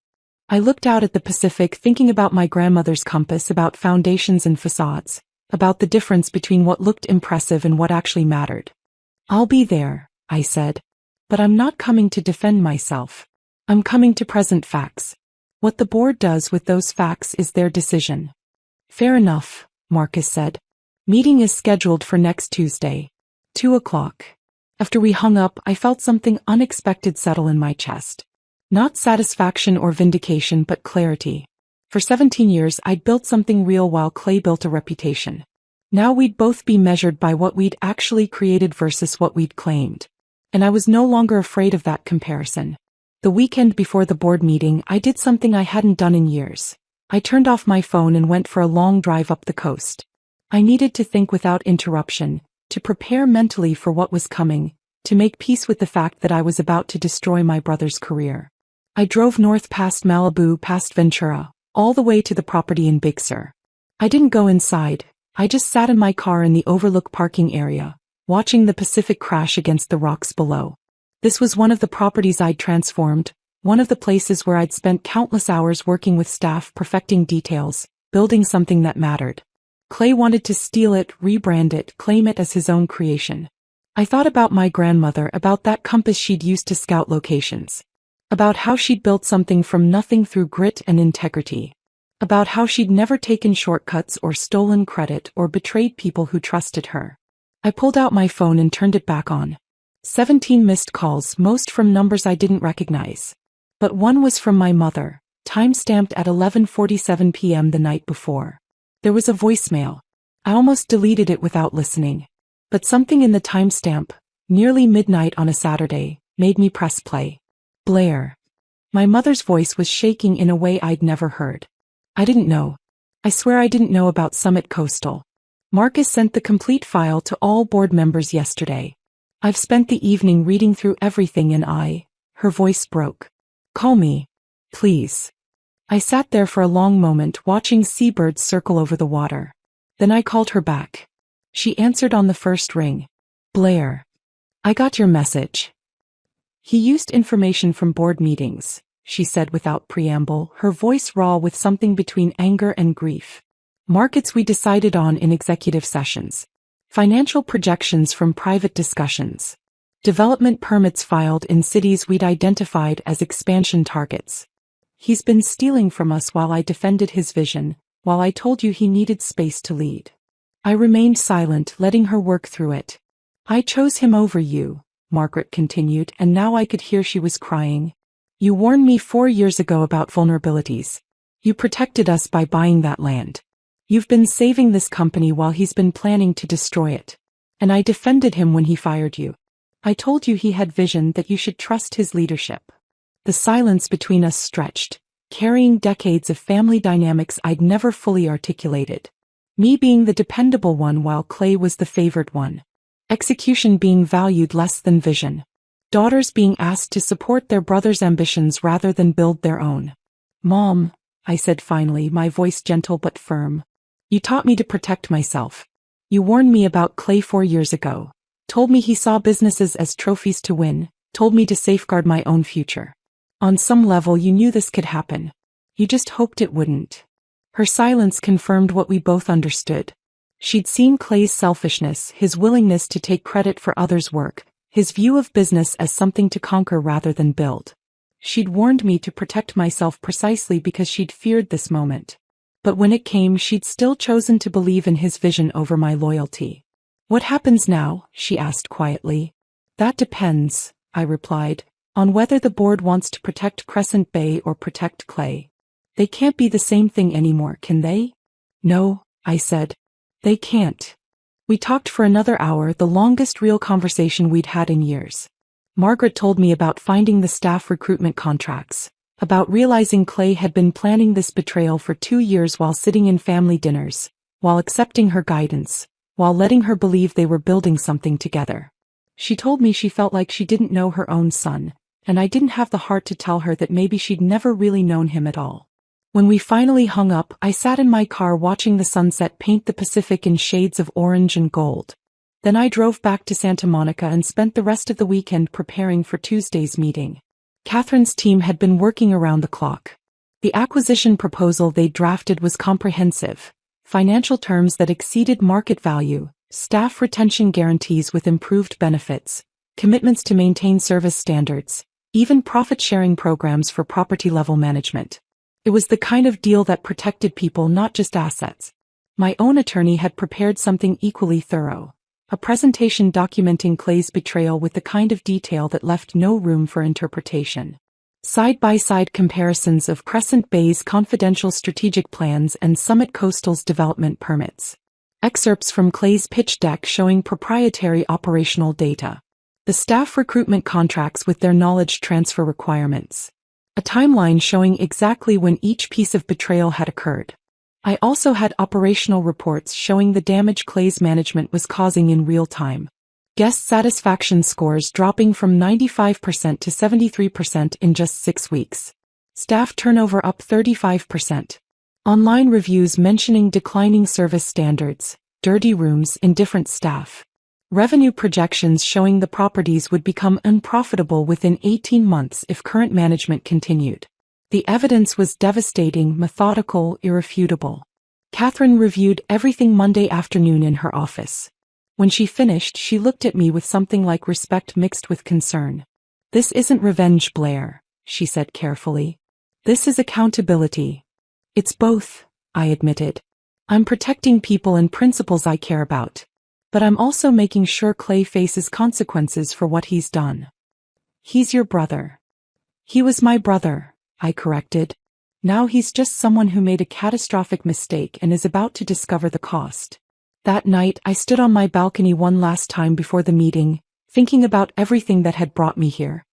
I looked out at the Pacific thinking about my grandmother's compass, about foundations and facades, about the difference between what looked impressive and what actually mattered. I'll be there, I said. But I'm not coming to defend myself. I'm coming to present facts. What the board does with those facts is their decision. Fair enough, Marcus said. Meeting is scheduled for next Tuesday. 2 o'clock. After we hung up, I felt something unexpected settle in my chest. Not satisfaction or vindication, but clarity. For 17 years I'd built something real while Clay built a reputation. Now we'd both be measured by what we'd actually created versus what we'd claimed. And I was no longer afraid of that comparison. The weekend before the board meeting, I did something I hadn't done in years. I turned off my phone and went for a long drive up the coast. I needed to think without interruption, to prepare mentally for what was coming, to make peace with the fact that I was about to destroy my brother's career. I drove north past Malibu, past Ventura, all the way to the property in Big Sur. I didn't go inside, I just sat in my car in the overlook parking area, watching the Pacific crash against the rocks below. This was one of the properties I'd transformed, one of the places where I'd spent countless hours working with staff perfecting details, building something that mattered. Clay wanted to steal it, rebrand it, claim it as his own creation. I thought about my grandmother, about that compass she'd used to scout locations. About how she'd built something from nothing through grit and integrity. About how she'd never taken shortcuts or stolen credit or betrayed people who trusted her. I pulled out my phone and turned it back on. 17 missed calls, most from numbers I didn't recognize. But one was from my mother, time-stamped at 11:47 p.m. the night before. There was a voicemail. I almost deleted it without listening. But something in the timestamp, nearly midnight on a Saturday, made me press play. Blair. My mother's voice was shaking in a way I'd never heard. I didn't know. I swear I didn't know about Summit Coastal. Marcus sent the complete file to all board members yesterday. I've spent the evening reading through everything and her voice broke. Call me. Please. I sat there for a long moment watching seabirds circle over the water. Then I called her back. She answered on the first ring. Blair. I got your message. He used information from board meetings, she said without preamble, her voice raw with something between anger and grief. Markets we decided on in executive sessions. Financial projections from private discussions. Development permits filed in cities we'd identified as expansion targets. He's been stealing from us while I defended his vision, while I told you he needed space to lead. I remained silent, letting her work through it. I chose him over you, Margaret continued, and now I could hear she was crying. You warned me 4 years ago about vulnerabilities. You protected us by buying that land. You've been saving this company while he's been planning to destroy it. And I defended him when he fired you. I told you he had vision, that you should trust his leadership. The silence between us stretched, carrying decades of family dynamics I'd never fully articulated. Me being the dependable one while Clay was the favored one. Execution being valued less than vision. Daughters being asked to support their brother's ambitions rather than build their own. Mom, I said finally, my voice gentle but firm. You taught me to protect myself. You warned me about Clay 4 years ago. Told me he saw businesses as trophies to win. Told me to safeguard my own future. On some level you knew this could happen. You just hoped it wouldn't. Her silence confirmed what we both understood. She'd seen Clay's selfishness, his willingness to take credit for others' work, his view of business as something to conquer rather than build. She'd warned me to protect myself precisely because she'd feared this moment. But when it came, she'd still chosen to believe in his vision over my loyalty. What happens now? She asked quietly. That depends, I replied, on whether the board wants to protect Crescent Bay or protect Clay. They can't be the same thing anymore, can they? No, I said. They can't. We talked for another hour, the longest real conversation we'd had in years. Margaret told me about finding the staff recruitment contracts, about realizing Clay had been planning this betrayal for 2 years while sitting in family dinners, while accepting her guidance, while letting her believe they were building something together. She told me she felt like she didn't know her own son, and I didn't have the heart to tell her that maybe she'd never really known him at all. When we finally hung up, I sat in my car watching the sunset paint the Pacific in shades of orange and gold. Then I drove back to Santa Monica and spent the rest of the weekend preparing for Tuesday's meeting. Catherine's team had been working around the clock. The acquisition proposal they drafted was comprehensive. Financial terms that exceeded market value, staff retention guarantees with improved benefits, commitments to maintain service standards, even profit-sharing programs for property-level management. It was the kind of deal that protected people, not just assets. My own attorney had prepared something equally thorough. A presentation documenting Clay's betrayal with the kind of detail that left no room for interpretation. Side-by-side comparisons of Crescent Bay's confidential strategic plans and Summit Coastal's development permits. Excerpts from Clay's pitch deck showing proprietary operational data. The staff recruitment contracts with their knowledge transfer requirements. A timeline showing exactly when each piece of betrayal had occurred. I also had operational reports showing the damage Clay's management was causing in real time. Guest satisfaction scores dropping from 95% to 73% in just 6 weeks. Staff turnover up 35%. Online reviews mentioning declining service standards, dirty rooms, indifferent staff. Revenue projections showing the properties would become unprofitable within 18 months if current management continued. The evidence was devastating, methodical, irrefutable. Catherine reviewed everything Monday afternoon in her office. When she finished, she looked at me with something like respect mixed with concern. "This isn't revenge, Blair," she said carefully. "This is accountability." "It's both," I admitted. "I'm protecting people and principles I care about. But I'm also making sure Clay faces consequences for what he's done." "He's your brother." "He was my brother," I corrected. "Now he's just someone who made a catastrophic mistake and is about to discover the cost." That night, I stood on my balcony one last time before the meeting, thinking about everything that had brought me here.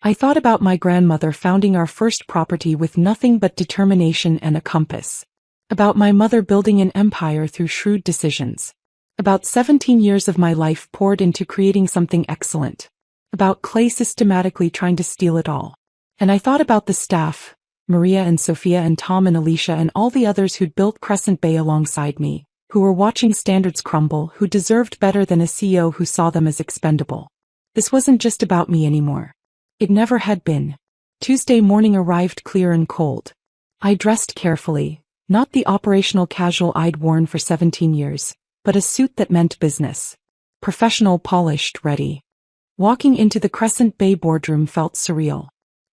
I thought about my grandmother founding our first property with nothing but determination and a compass. About my mother building an empire through shrewd decisions. About 17 years of my life poured into creating something excellent. About Clay systematically trying to steal it all. And I thought about the staff, Maria and Sophia and Tom and Alicia and all the others who'd built Crescent Bay alongside me, who were watching standards crumble, who deserved better than a CEO who saw them as expendable. This wasn't just about me anymore. It never had been. Tuesday morning arrived clear and cold. I dressed carefully, not the operational casual I'd worn for 17 years, but a suit that meant business. Professional, polished, ready. Walking into the Crescent Bay boardroom felt surreal.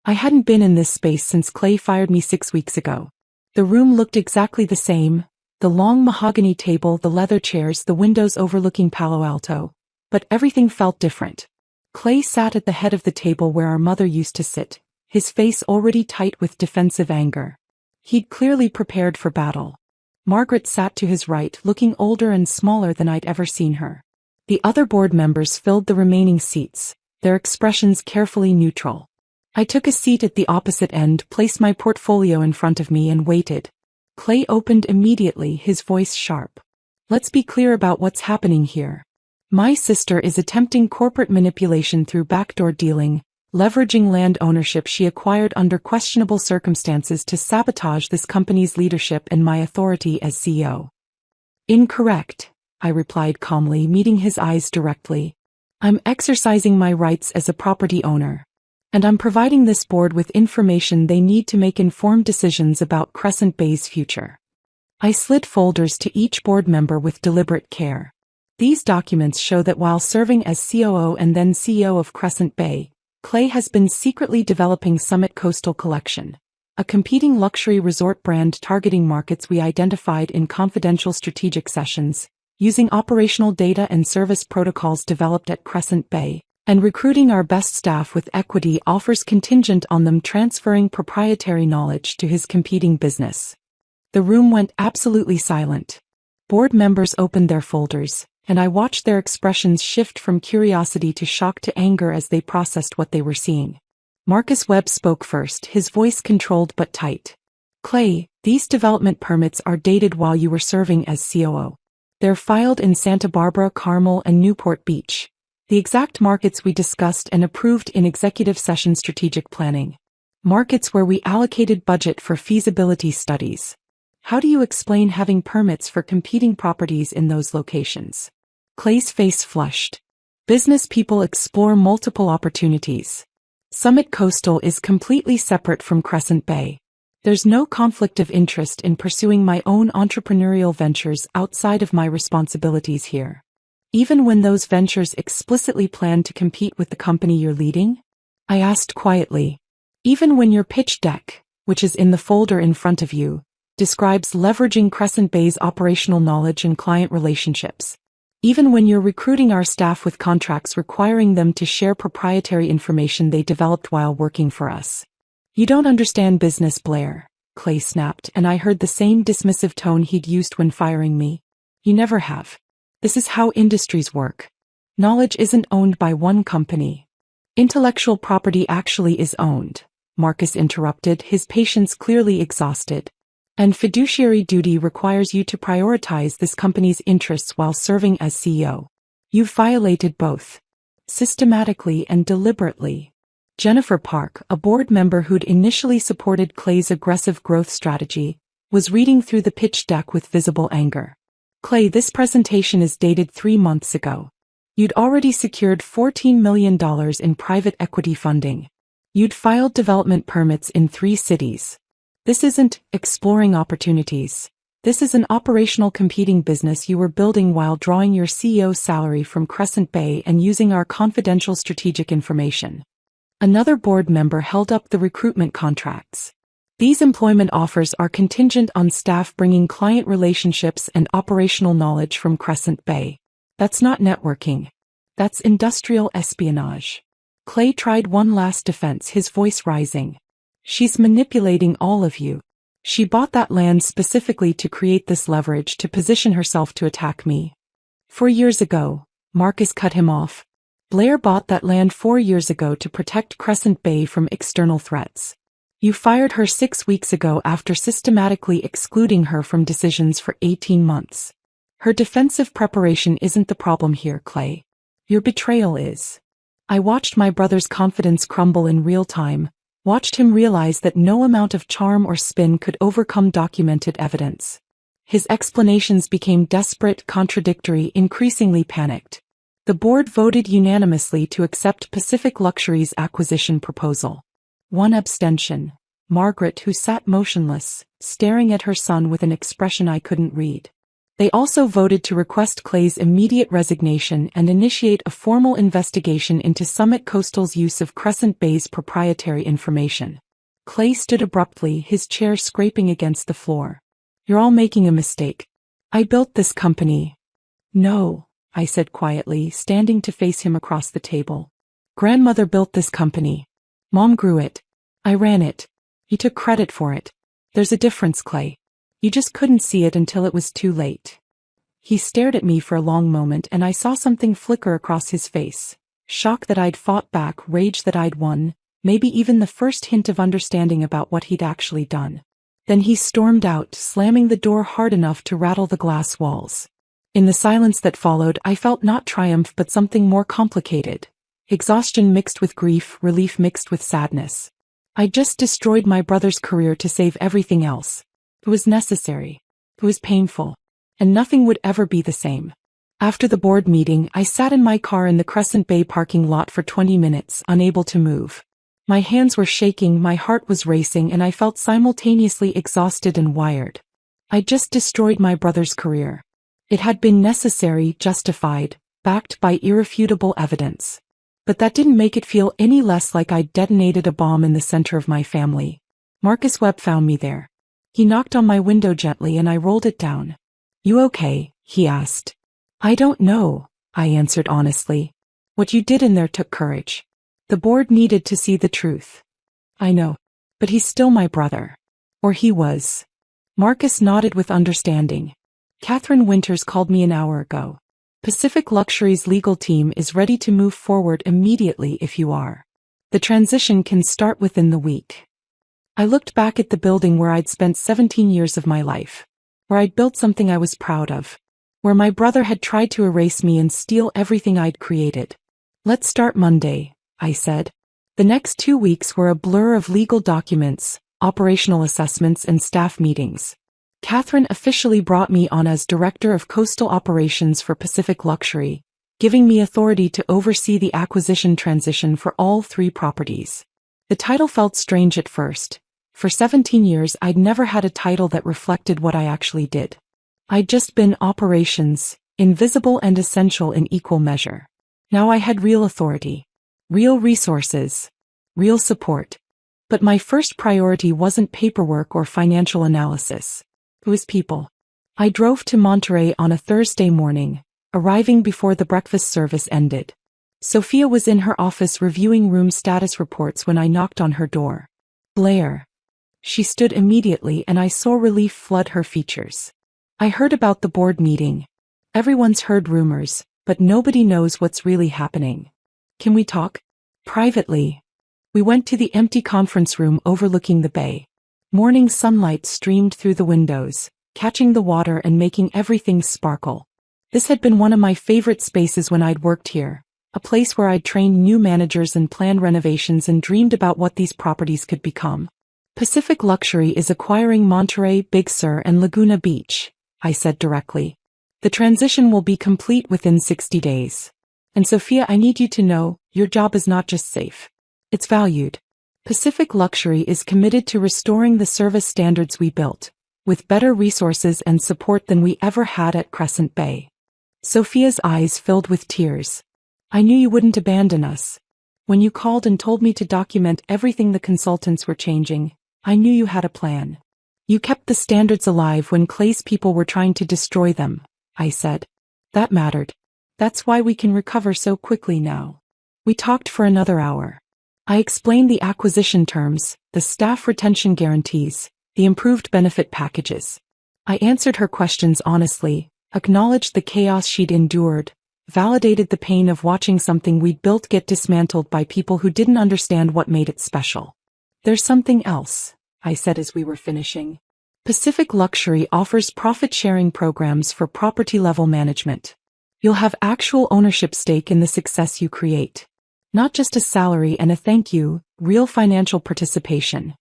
I hadn't been in this space since Clay fired me 6 weeks ago. The room looked exactly the same. The long mahogany table, the leather chairs, the windows overlooking Palo Alto. But everything felt different. Clay sat at the head of the table where our mother used to sit, his face already tight with defensive anger. He'd clearly prepared for battle. Margaret sat to his right, looking older and smaller than I'd ever seen her. The other board members filled the remaining seats, their expressions carefully neutral. I took a seat at the opposite end, placed my portfolio in front of me and waited. Clay opened immediately, his voice sharp. "Let's be clear about what's happening here. My sister is attempting corporate manipulation through backdoor dealing, leveraging land ownership she acquired under questionable circumstances to sabotage this company's leadership and my authority as CEO." "Incorrect," I replied calmly, meeting his eyes directly. "I'm exercising my rights as a property owner. And I'm providing this board with information they need to make informed decisions about Crescent Bay's future." I slid folders to each board member with deliberate care. These documents show that while serving as COO and then CEO of Crescent Bay, Clay has been secretly developing Summit Coastal Collection, a competing luxury resort brand targeting markets we identified in confidential strategic sessions, using operational data and service protocols developed at Crescent Bay, and recruiting our best staff with equity offers contingent on them transferring proprietary knowledge to his competing business. The room went absolutely silent. Board members opened their folders, and I watched their expressions shift from curiosity to shock to anger as they processed what they were seeing. Marcus Webb spoke first, his voice controlled but tight. "Clay, these development permits are dated while you were serving as COO. They're filed in Santa Barbara, Carmel, and Newport Beach. The exact markets we discussed and approved in executive session strategic planning. Markets where we allocated budget for feasibility studies. How do you explain having permits for competing properties in those locations?" Clay's face flushed. "Business people explore multiple opportunities. Summit Coastal is completely separate from Crescent Bay. There's no conflict of interest in pursuing my own entrepreneurial ventures outside of my responsibilities here. Even when those ventures explicitly plan to compete with the company you're leading?" I asked quietly. "Even when your pitch deck, which is in the folder in front of you, describes leveraging Crescent Bay's operational knowledge and client relationships. Even when you're recruiting our staff with contracts requiring them to share proprietary information they developed while working for us." "You don't understand business, Blair," Clay snapped, and I heard the same dismissive tone he'd used when firing me. "You never have. This is how industries work. Knowledge isn't owned by one company. Intellectual property actually is owned," Marcus interrupted, his patience clearly exhausted. "And fiduciary duty requires you to prioritize this company's interests while serving as CEO. You've violated both. Systematically and deliberately." Jennifer Park, a board member who'd initially supported Clay's aggressive growth strategy, was reading through the pitch deck with visible anger. Clay, this presentation is dated 3 months ago. You'd already secured $14 million in private equity funding. You'd filed development permits in 3 cities. This isn't exploring opportunities. This is an operational competing business you were building while drawing your CEO's salary from Crescent Bay and using our confidential strategic information. Another board member held up the recruitment contracts. These employment offers are contingent on staff bringing client relationships and operational knowledge from Crescent Bay. That's not networking. That's industrial espionage. Clay tried one last defense, his voice rising. She's manipulating all of you. She bought that land specifically to create this leverage to position herself to attack me. 4 years ago, Marcus cut him off. Blair bought that land 4 years ago to protect Crescent Bay from external threats. You fired her 6 weeks ago after systematically excluding her from decisions for 18 months. Her defensive preparation isn't the problem here, Clay. Your betrayal is. I watched my brother's confidence crumble in real time, watched him realize that no amount of charm or spin could overcome documented evidence. His explanations became desperate, contradictory, increasingly panicked. The board voted unanimously to accept Pacific Luxury's acquisition proposal. 1 abstention. Margaret, who sat motionless, staring at her son with an expression I couldn't read. They also voted to request Clay's immediate resignation and initiate a formal investigation into Summit Coastal's use of Crescent Bay's proprietary information. Clay stood abruptly, his chair scraping against the floor. You're all making a mistake. I built this company. No, I said quietly, standing to face him across the table. Grandmother built this company. Mom grew it. I ran it. He took credit for it. There's a difference, Clay. You just couldn't see it until it was too late. He stared at me for a long moment and I saw something flicker across his face. Shock that I'd fought back, rage that I'd won, maybe even the first hint of understanding about what he'd actually done. Then he stormed out, slamming the door hard enough to rattle the glass walls. In the silence that followed, I felt not triumph but something more complicated. Exhaustion mixed with grief, relief mixed with sadness. I'd just destroyed my brother's career to save everything else. It was necessary. It was painful. And nothing would ever be the same. After the board meeting, I sat in my car in the Crescent Bay parking lot for 20 minutes, unable to move. My hands were shaking, my heart was racing, and I felt simultaneously exhausted and wired. I'd just destroyed my brother's career. It had been necessary, justified, backed by irrefutable evidence. But that didn't make it feel any less like I'd detonated a bomb in the center of my family. Marcus Webb found me there. He knocked on my window gently and I rolled it down. You okay? He asked. I don't know, I answered honestly. What you did in there took courage. The board needed to see the truth. I know. But he's still my brother. Or he was. Marcus nodded with understanding. Catherine Winters called me an hour ago. Pacific Luxury's legal team is ready to move forward immediately if you are. The transition can start within the week. I looked back at the building where I'd spent 17 years of my life. Where I'd built something I was proud of. Where my brother had tried to erase me and steal everything I'd created. Let's start Monday, I said. The next 2 weeks were a blur of legal documents, operational assessments and staff meetings. Catherine officially brought me on as Director of Coastal Operations for Pacific Luxury, giving me authority to oversee the acquisition transition for all 3 properties. The title felt strange at first. For 17 years I'd never had a title that reflected what I actually did. I'd just been operations, invisible and essential in equal measure. Now I had real authority. Real resources. Real support. But my first priority wasn't paperwork or financial analysis. It was people. I drove to Monterey on a Thursday morning, arriving before the breakfast service ended. Sophia was in her office reviewing room status reports when I knocked on her door. Blair. She stood immediately and I saw relief flood her features. I heard about the board meeting. Everyone's heard rumors, but nobody knows what's really happening. Can we talk? Privately. We went to the empty conference room overlooking the bay. Morning sunlight streamed through the windows, catching the water and making everything sparkle. This had been one of my favorite spaces when I'd worked here, a place where I'd trained new managers and planned renovations and dreamed about what these properties could become. Pacific Luxury is acquiring Monterey, Big Sur and Laguna Beach, I said directly. The transition will be complete within 60 days. And Sophia, I need you to know, your job is not just safe. It's valued. Pacific Luxury is committed to restoring the service standards we built, with better resources and support than we ever had at Crescent Bay. Sophia's eyes filled with tears. I knew you wouldn't abandon us. When you called and told me to document everything the consultants were changing, I knew you had a plan. You kept the standards alive when Clay's people were trying to destroy them, I said. That mattered. That's why we can recover so quickly now. We talked for another hour. I explained the acquisition terms, the staff retention guarantees, the improved benefit packages. I answered her questions honestly, acknowledged the chaos she'd endured, validated the pain of watching something we'd built get dismantled by people who didn't understand what made it special. There's something else, I said as we were finishing. Pacific Luxury offers profit-sharing programs for property-level management. You'll have actual ownership stake in the success you create. Not just a salary and a thank you, real financial participation.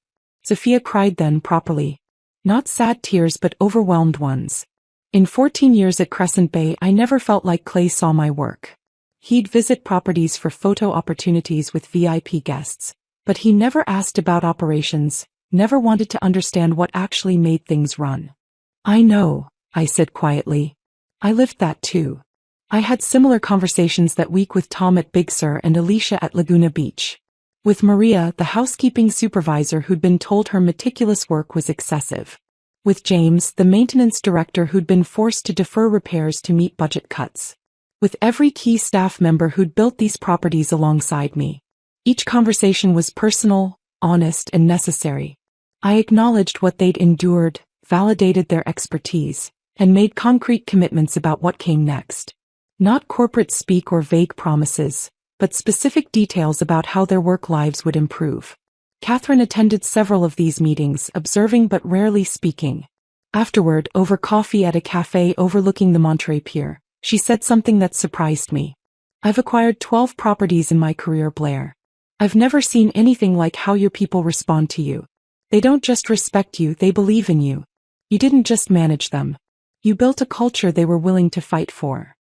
Sophia cried then properly. Not sad tears but overwhelmed ones. In 14 years at Crescent Bay I never felt like Clay saw my work. He'd visit properties for photo opportunities with VIP guests, but he never asked about operations, never wanted to understand what actually made things run. I know, I said quietly. I lived that too. I had similar conversations that week with Tom at Big Sur and Alicia at Laguna Beach. With Maria, the housekeeping supervisor who'd been told her meticulous work was excessive. With James, the maintenance director who'd been forced to defer repairs to meet budget cuts. With every key staff member who'd built these properties alongside me. Each conversation was personal, honest, and necessary. I acknowledged what they'd endured, validated their expertise, and made concrete commitments about what came next. Not corporate speak or vague promises, but specific details about how their work lives would improve. Catherine attended several of these meetings, observing but rarely speaking. Afterward, over coffee at a cafe overlooking the Monterey Pier, she said something that surprised me. I've acquired 12 properties in my career, Blair. I've never seen anything like how your people respond to you. They don't just respect you, they believe in you. You didn't just manage them. You built a culture they were willing to fight for.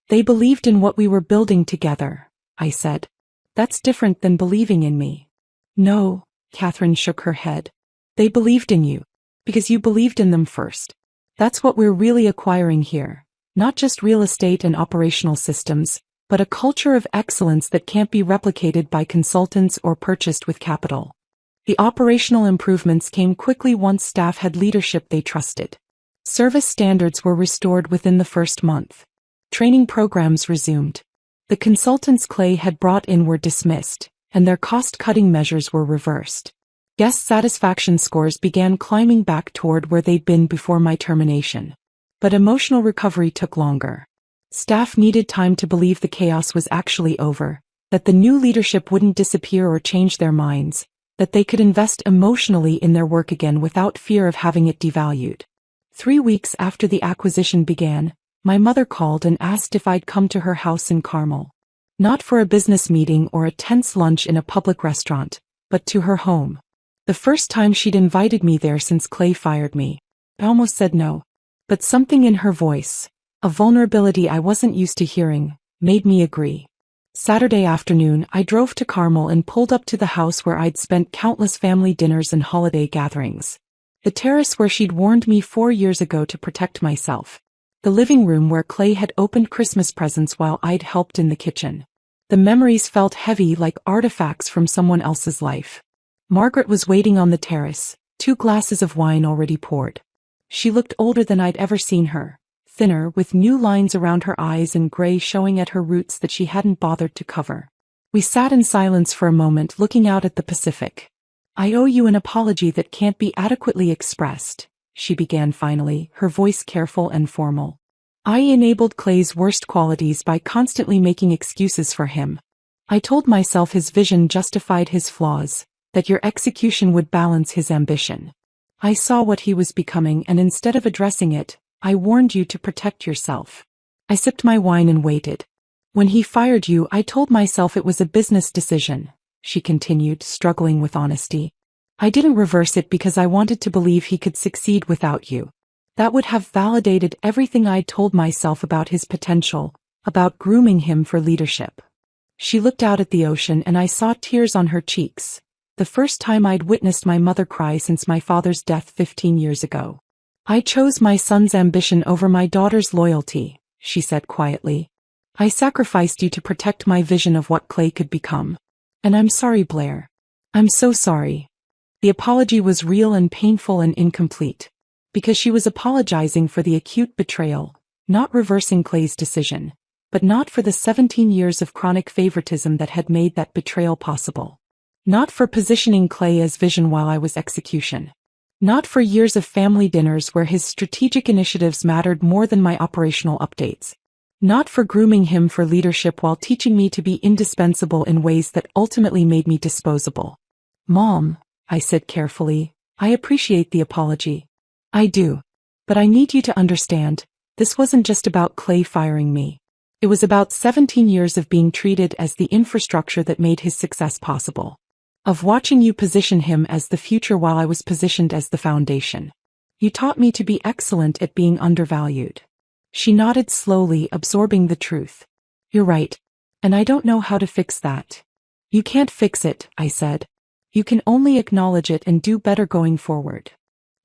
They believed in what we were building together, I said. That's different than believing in me. No, Catherine shook her head. They believed in you. Because you believed in them first. That's what we're really acquiring here. Not just real estate and operational systems, but a culture of excellence that can't be replicated by consultants or purchased with capital. The operational improvements came quickly once staff had leadership they trusted. Service standards were restored within the first month. Training programs resumed. The consultants Clay had brought in were dismissed, and their cost-cutting measures were reversed. Guest satisfaction scores began climbing back toward where they'd been before my termination. But emotional recovery took longer. Staff needed time to believe the chaos was actually over, that the new leadership wouldn't disappear or change their minds, that they could invest emotionally in their work again without fear of having it devalued. 3 weeks after the acquisition began, my mother called and asked if I'd come to her house in Carmel. Not for a business meeting or a tense lunch in a public restaurant, but to her home. The first time she'd invited me there since Clay fired me. I almost said no. But something in her voice, a vulnerability I wasn't used to hearing, made me agree. Saturday afternoon, I drove to Carmel and pulled up to the house where I'd spent countless family dinners and holiday gatherings. The terrace where she'd warned me 4 years ago to protect myself. The living room where Clay had opened Christmas presents while I'd helped in the kitchen. The memories felt heavy like artifacts from someone else's life. Margaret was waiting on the terrace, 2 glasses of wine already poured. She looked older than I'd ever seen her, thinner with new lines around her eyes and gray showing at her roots that she hadn't bothered to cover. We sat in silence for a moment looking out at the Pacific. I owe you an apology that can't be adequately expressed, she began finally, her voice careful and formal. I enabled Clay's worst qualities by constantly making excuses for him. I told myself his vision justified his flaws, that your execution would balance his ambition. I saw what he was becoming and instead of addressing it, I warned you to protect yourself. I sipped my wine and waited. When he fired you, I told myself it was a business decision, she continued, struggling with honesty. I didn't reverse it because I wanted to believe he could succeed without you. That would have validated everything I'd told myself about his potential, about grooming him for leadership. She looked out at the ocean and I saw tears on her cheeks. The first time I'd witnessed my mother cry since my father's death 15 years ago. I chose my son's ambition over my daughter's loyalty, she said quietly. I sacrificed you to protect my vision of what Clay could become. And I'm sorry, Blair. I'm so sorry. The apology was real and painful and incomplete. Because she was apologizing for the acute betrayal, not reversing Clay's decision, but not for the 17 years of chronic favoritism that had made that betrayal possible. Not for positioning Clay as vision while I was execution. Not for years of family dinners where his strategic initiatives mattered more than my operational updates. Not for grooming him for leadership while teaching me to be indispensable in ways that ultimately made me disposable. Mom, I said carefully, I appreciate the apology. I do. But I need you to understand, this wasn't just about Clay firing me. It was about 17 years of being treated as the infrastructure that made his success possible. Of watching you position him as the future while I was positioned as the foundation. You taught me to be excellent at being undervalued. She nodded slowly, absorbing the truth. You're right. And I don't know how to fix that. You can't fix it, I said. You can only acknowledge it and do better going forward.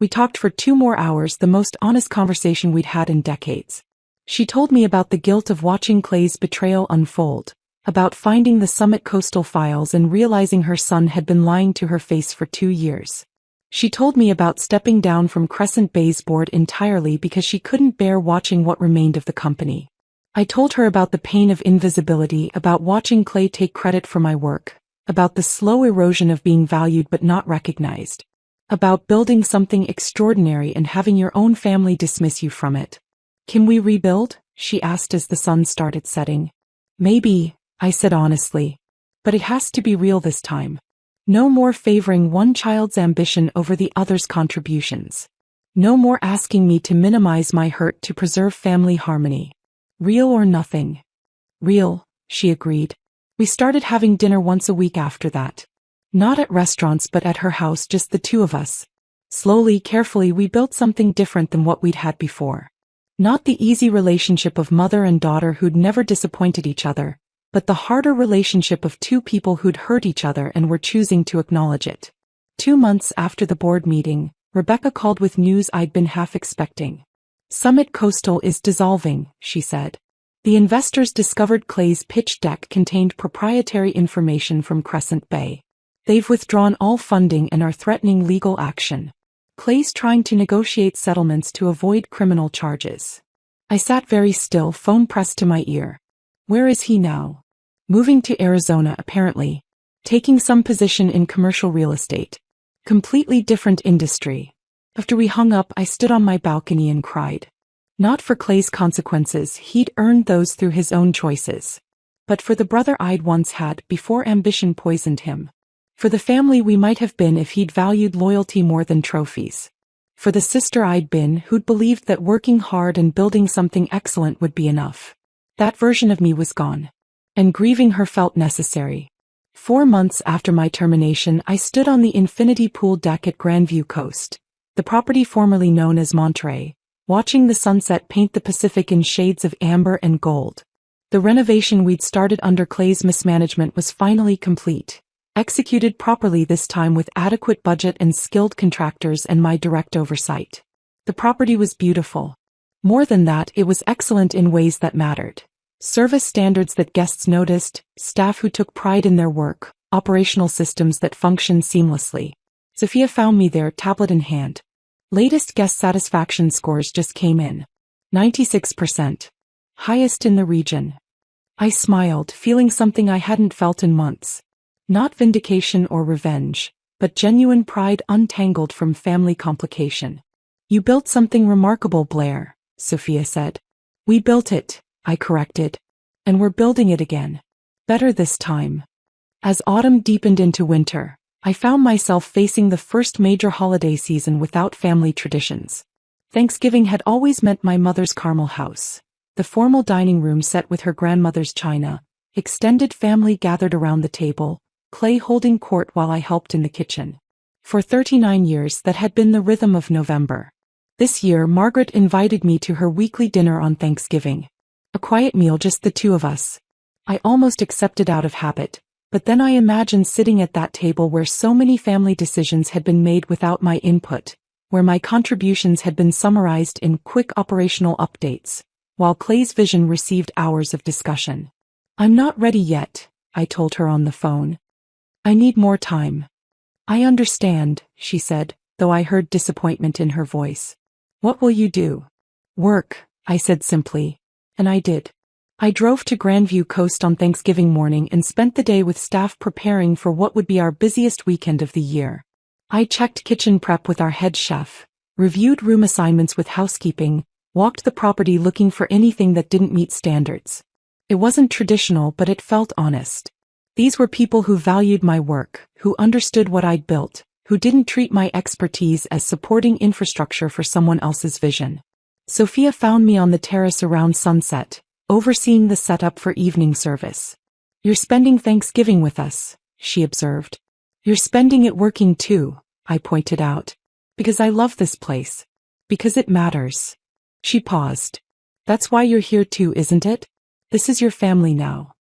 We talked for 2 more hours, the most honest conversation we'd had in decades. She told me about the guilt of watching Clay's betrayal unfold, about finding the Summit Coastal files and realizing her son had been lying to her face for 2 years. She told me about stepping down from Crescent Bay's board entirely because she couldn't bear watching what remained of the company. I told her about the pain of invisibility, about watching Clay take credit for my work, about the slow erosion of being valued but not recognized. About building something extraordinary and having your own family dismiss you from it. Can we rebuild? She asked as the sun started setting. Maybe, I said honestly. But it has to be real this time. No more favoring one child's ambition over the other's contributions. No more asking me to minimize my hurt to preserve family harmony. Real or nothing. Real, she agreed. We started having dinner once a week after that. Not at restaurants but at her house, just the 2 of us. Slowly, carefully we built something different than what we'd had before. Not the easy relationship of mother and daughter who'd never disappointed each other, but the harder relationship of 2 people who'd hurt each other and were choosing to acknowledge it. 2 months after the board meeting, Rebecca called with news I'd been half expecting. Summit Coastal is dissolving, she said. The investors discovered Clay's pitch deck contained proprietary information from Crescent Bay. They've withdrawn all funding and are threatening legal action. Clay's trying to negotiate settlements to avoid criminal charges. I sat very still, phone pressed to my ear. Where is he now? Moving to Arizona apparently. Taking some position in commercial real estate. Completely different industry. After we hung up, I stood on my balcony and cried. Not for Clay's consequences, he'd earned those through his own choices. But for the brother I'd once had before ambition poisoned him. For the family we might have been if he'd valued loyalty more than trophies. For the sister I'd been who'd believed that working hard and building something excellent would be enough. That version of me was gone. And grieving her felt necessary. 4 months after my termination, I stood on the infinity pool deck at Grandview Coast, the property formerly known as Monterey, watching the sunset paint the Pacific in shades of amber and gold. The renovation we'd started under Clay's mismanagement was finally complete. Executed properly this time with adequate budget and skilled contractors and my direct oversight. The property was beautiful. More than that, it was excellent in ways that mattered. Service standards that guests noticed, staff who took pride in their work, operational systems that functioned seamlessly. Sophia found me there, tablet in hand. Latest guest satisfaction scores just came in. 96%. Highest in the region. I smiled, feeling something I hadn't felt in months. Not vindication or revenge, but genuine pride untangled from family complication. You built something remarkable, Blair, Sophia said. We built it, I corrected. And we're building it again. Better this time. As autumn deepened into winter, I found myself facing the first major holiday season without family traditions. Thanksgiving had always meant my mother's Carmel house. The formal dining room set with her grandmother's china, extended family gathered around the table, Clay holding court while I helped in the kitchen. For 39 years that had been the rhythm of November. This year Margaret invited me to her weekly dinner on Thanksgiving. A quiet meal, just the two of us. I almost accepted out of habit, but then I imagined sitting at that table where so many family decisions had been made without my input, where my contributions had been summarized in quick operational updates, while Clay's vision received hours of discussion. "I'm not ready yet," I told her on the phone. "I need more time." "I understand," she said, though I heard disappointment in her voice. "What will you do?" "Work," I said simply. And I did. I drove to Grandview Coast on Thanksgiving morning and spent the day with staff preparing for what would be our busiest weekend of the year. I checked kitchen prep with our head chef, reviewed room assignments with housekeeping, walked the property looking for anything that didn't meet standards. It wasn't traditional, but it felt honest. These were people who valued my work, who understood what I'd built, who didn't treat my expertise as supporting infrastructure for someone else's vision. Sophia found me on the terrace around sunset, overseeing the setup for evening service. "You're spending Thanksgiving with us," she observed. "You're spending it working too," I pointed out. "Because I love this place. Because it matters." She paused. "That's why you're here too, isn't it? This is your family now."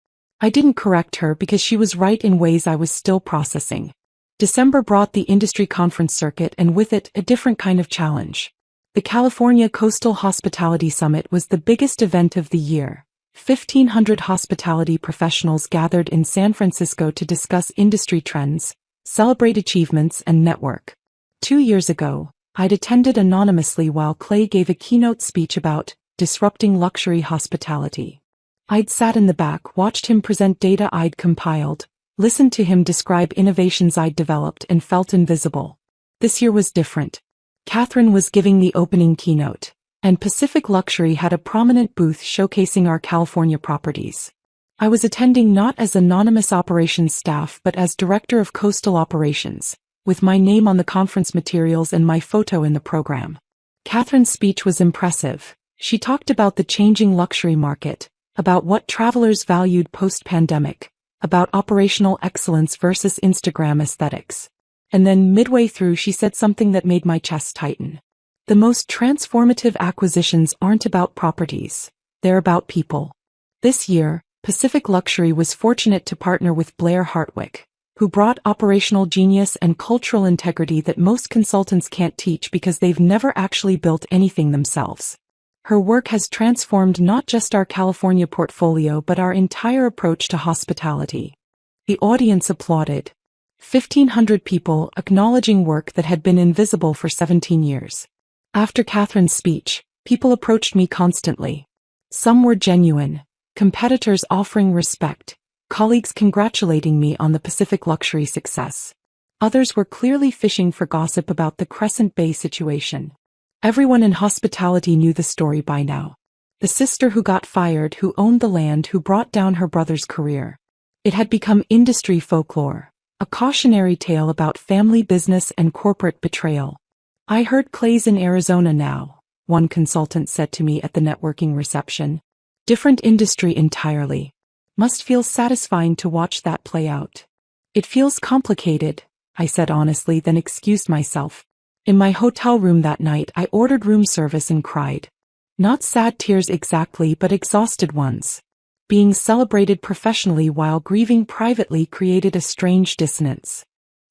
I didn't correct her because she was right in ways I was still processing. December brought the industry conference circuit and with it a different kind of challenge. The California Coastal Hospitality Summit was the biggest event of the year. 1,500 hospitality professionals gathered in San Francisco to discuss industry trends, celebrate achievements, and network. 2 years ago, I'd attended anonymously while Clay gave a keynote speech about disrupting luxury hospitality. I'd sat in the back, watched him present data I'd compiled, listened to him describe innovations I'd developed, and felt invisible. This year was different. Catherine was giving the opening keynote, and Pacific Luxury had a prominent booth showcasing our California properties. I was attending not as anonymous operations staff but as director of coastal operations, with my name on the conference materials and my photo in the program. Catherine's speech was impressive. She talked about the changing luxury market, about what travelers valued post-pandemic, about operational excellence versus Instagram aesthetics. And then midway through she said something that made my chest tighten. The most transformative acquisitions aren't about properties, they're about people. This year, Pacific Luxury was fortunate to partner with Blair Hartwick, who brought operational genius and cultural integrity that most consultants can't teach because they've never actually built anything themselves. Her work has transformed not just our California portfolio but our entire approach to hospitality. The audience applauded. 1,500 people acknowledging work that had been invisible for 17 years. After Catherine's speech, people approached me constantly. Some were genuine, competitors offering respect, colleagues congratulating me on the Pacific Luxury success. Others were clearly fishing for gossip about the Crescent Bay situation. Everyone in hospitality knew the story by now. The sister who got fired, who owned the land, who brought down her brother's career. It had become industry folklore, a cautionary tale about family business and corporate betrayal. "I heard Clay's in Arizona now," one consultant said to me at the networking reception. "Different industry entirely. Must feel satisfying to watch that play out." "It feels complicated," I said honestly, then excused myself. In my hotel room that night I ordered room service and cried. Not sad tears exactly, but exhausted ones. Being celebrated professionally while grieving privately created a strange dissonance.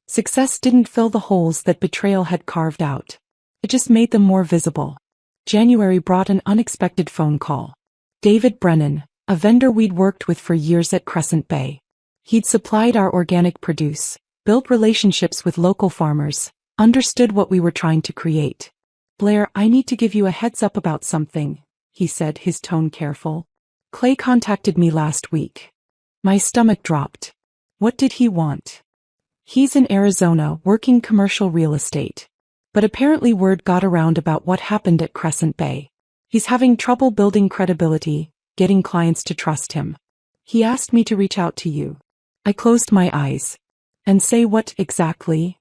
Success didn't fill the holes that betrayal had carved out. It just made them more visible. January brought an unexpected phone call. David Brennan, a vendor we'd worked with for years at Crescent Bay. He'd supplied our organic produce, built relationships with local farmers, understood what we were trying to create. "Blair, I need to give you a heads up about something," he said, his tone careful. "Clay contacted me last week." My stomach dropped. What did he want? He's in Arizona working commercial real estate. But apparently word got around about what happened at Crescent Bay. He's having trouble building credibility, getting clients to trust him. He asked me to reach out to you. I closed my eyes. And say what exactly?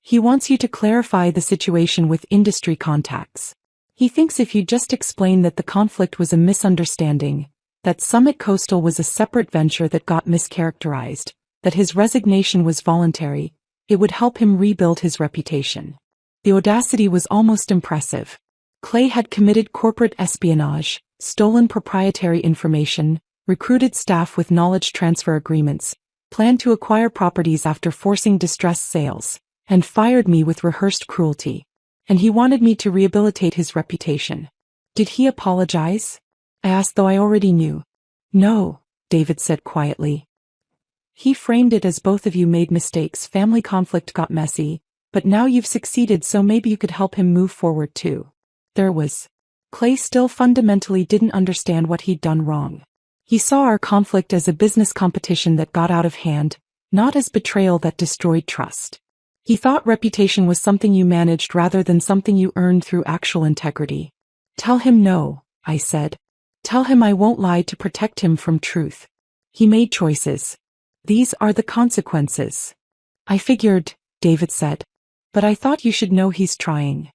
He wants you to clarify the situation with industry contacts. He thinks if you just explain that the conflict was a misunderstanding, that Summit Coastal was a separate venture that got mischaracterized, that his resignation was voluntary, It would help him rebuild his reputation. The audacity was almost impressive. Clay had committed corporate espionage, stolen proprietary information, recruited staff with knowledge transfer agreements, planned to acquire properties after forcing distressed sales, and fired me with rehearsed cruelty. And he wanted me to rehabilitate his reputation. Did he apologize? I asked, though I already knew. No, David said quietly. He framed it as both of you made mistakes, family conflict got messy, but now you've succeeded, so maybe you could help him move forward too. Clay still fundamentally didn't understand what he'd done wrong. He saw our conflict as a business competition that got out of hand, not as betrayal that destroyed trust. He thought reputation was something you managed rather than something you earned through actual integrity. Tell him no, I said. Tell him I won't lie to protect him from truth. He made choices. These are the consequences. I figured, David said. But I thought you should know he's trying.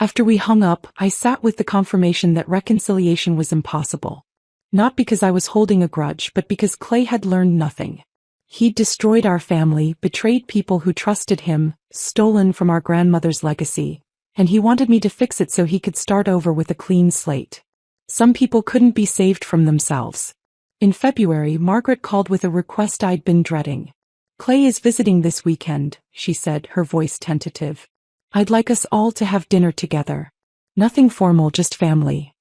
After we hung up, I sat with the confirmation that reconciliation was impossible. Not because I was holding a grudge, but because Clay had learned nothing. He'd destroyed our family, betrayed people who trusted him, stolen from our grandmother's legacy, and he wanted me to fix it so he could start over with a clean slate. Some people couldn't be saved from themselves. In February, Margaret called with a request I'd been dreading. Clay is visiting this weekend, she said, her voice tentative. I'd like us all to have dinner together. Nothing formal, just family.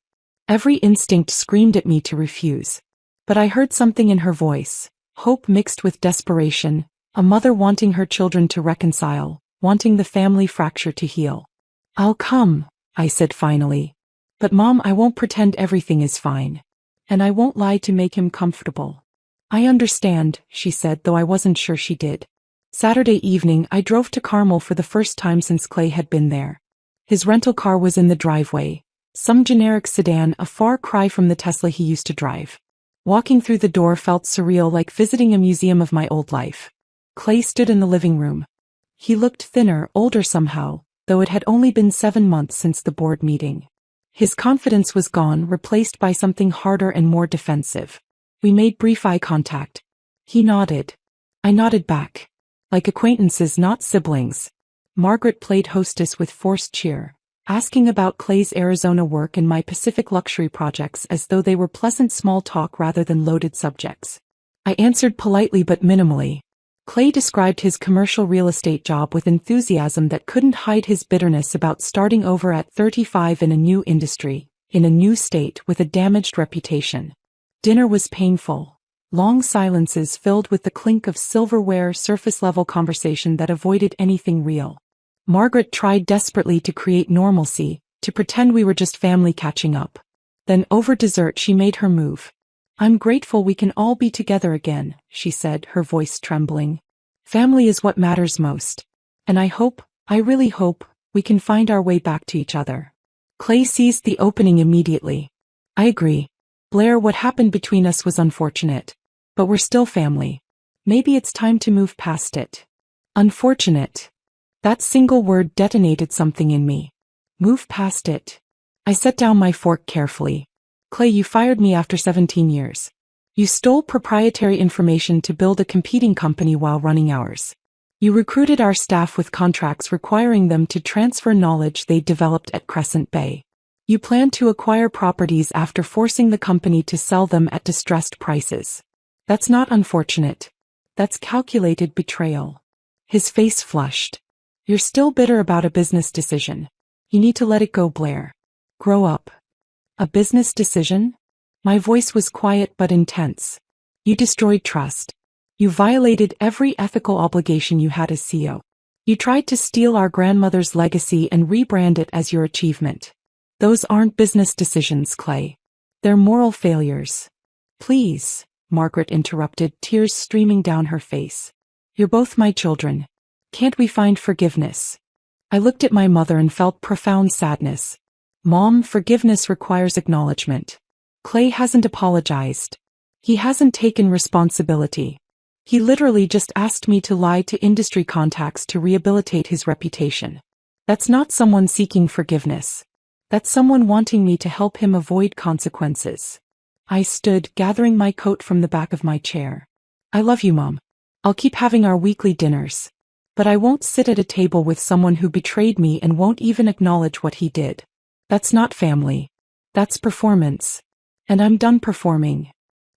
Every instinct screamed at me to refuse. But I heard something in her voice, hope mixed with desperation, a mother wanting her children to reconcile, wanting the family fracture to heal. I'll come, I said finally. But Mom, I won't pretend everything is fine. And I won't lie to make him comfortable. I understand, she said, though I wasn't sure she did. Saturday evening, I drove to Carmel for the first time since Clay had been there. His rental car was in the driveway. Some generic sedan, a far cry from the Tesla he used to drive. Walking through the door felt surreal, like visiting a museum of my old life. Clay stood in the living room. He looked thinner, older somehow, though it had only been 7 months since the board meeting. His confidence was gone, replaced by something harder and more defensive. We made brief eye contact. He nodded. I nodded back. Like acquaintances, not siblings. Margaret played hostess with forced cheer, asking about Clay's Arizona work and my Pacific luxury projects as though they were pleasant small talk rather than loaded subjects. I answered politely but minimally. Clay described his commercial real estate job with enthusiasm that couldn't hide his bitterness about starting over at 35 in a new industry, in a new state with a damaged reputation. Dinner was painful. Long silences filled with the clink of silverware, surface-level conversation that avoided anything real. Margaret tried desperately to create normalcy, to pretend we were just family catching up. Then over dessert she made her move. I'm grateful we can all be together again, she said, her voice trembling. Family is what matters most. And I really hope, we can find our way back to each other. Clay seized the opening immediately. I agree. Blair, what happened between us was unfortunate. But we're still family. Maybe it's time to move past it. Unfortunate. That single word detonated something in me. Move past it. I set down my fork carefully. Clay, you fired me after 17 years. You stole proprietary information to build a competing company while running ours. You recruited our staff with contracts requiring them to transfer knowledge they developed at Crescent Bay. You planned to acquire properties after forcing the company to sell them at distressed prices. That's not unfortunate. That's calculated betrayal. His face flushed. You're still bitter about a business decision. You need to let it go, Blair. Grow up. A business decision? My voice was quiet but intense. You destroyed trust. You violated every ethical obligation you had as CEO. You tried to steal our grandmother's legacy and rebrand it as your achievement. Those aren't business decisions, Clay. They're moral failures. Please, Margaret interrupted, tears streaming down her face. You're both my children. Can't we find forgiveness? I looked at my mother and felt profound sadness. Mom, forgiveness requires acknowledgement. Clay hasn't apologized. He hasn't taken responsibility. He literally just asked me to lie to industry contacts to rehabilitate his reputation. That's not someone seeking forgiveness. That's someone wanting me to help him avoid consequences. I stood, gathering my coat from the back of my chair. I love you, Mom. I'll keep having our weekly dinners. But I won't sit at a table with someone who betrayed me and won't even acknowledge what he did. That's not family. That's performance. And I'm done performing.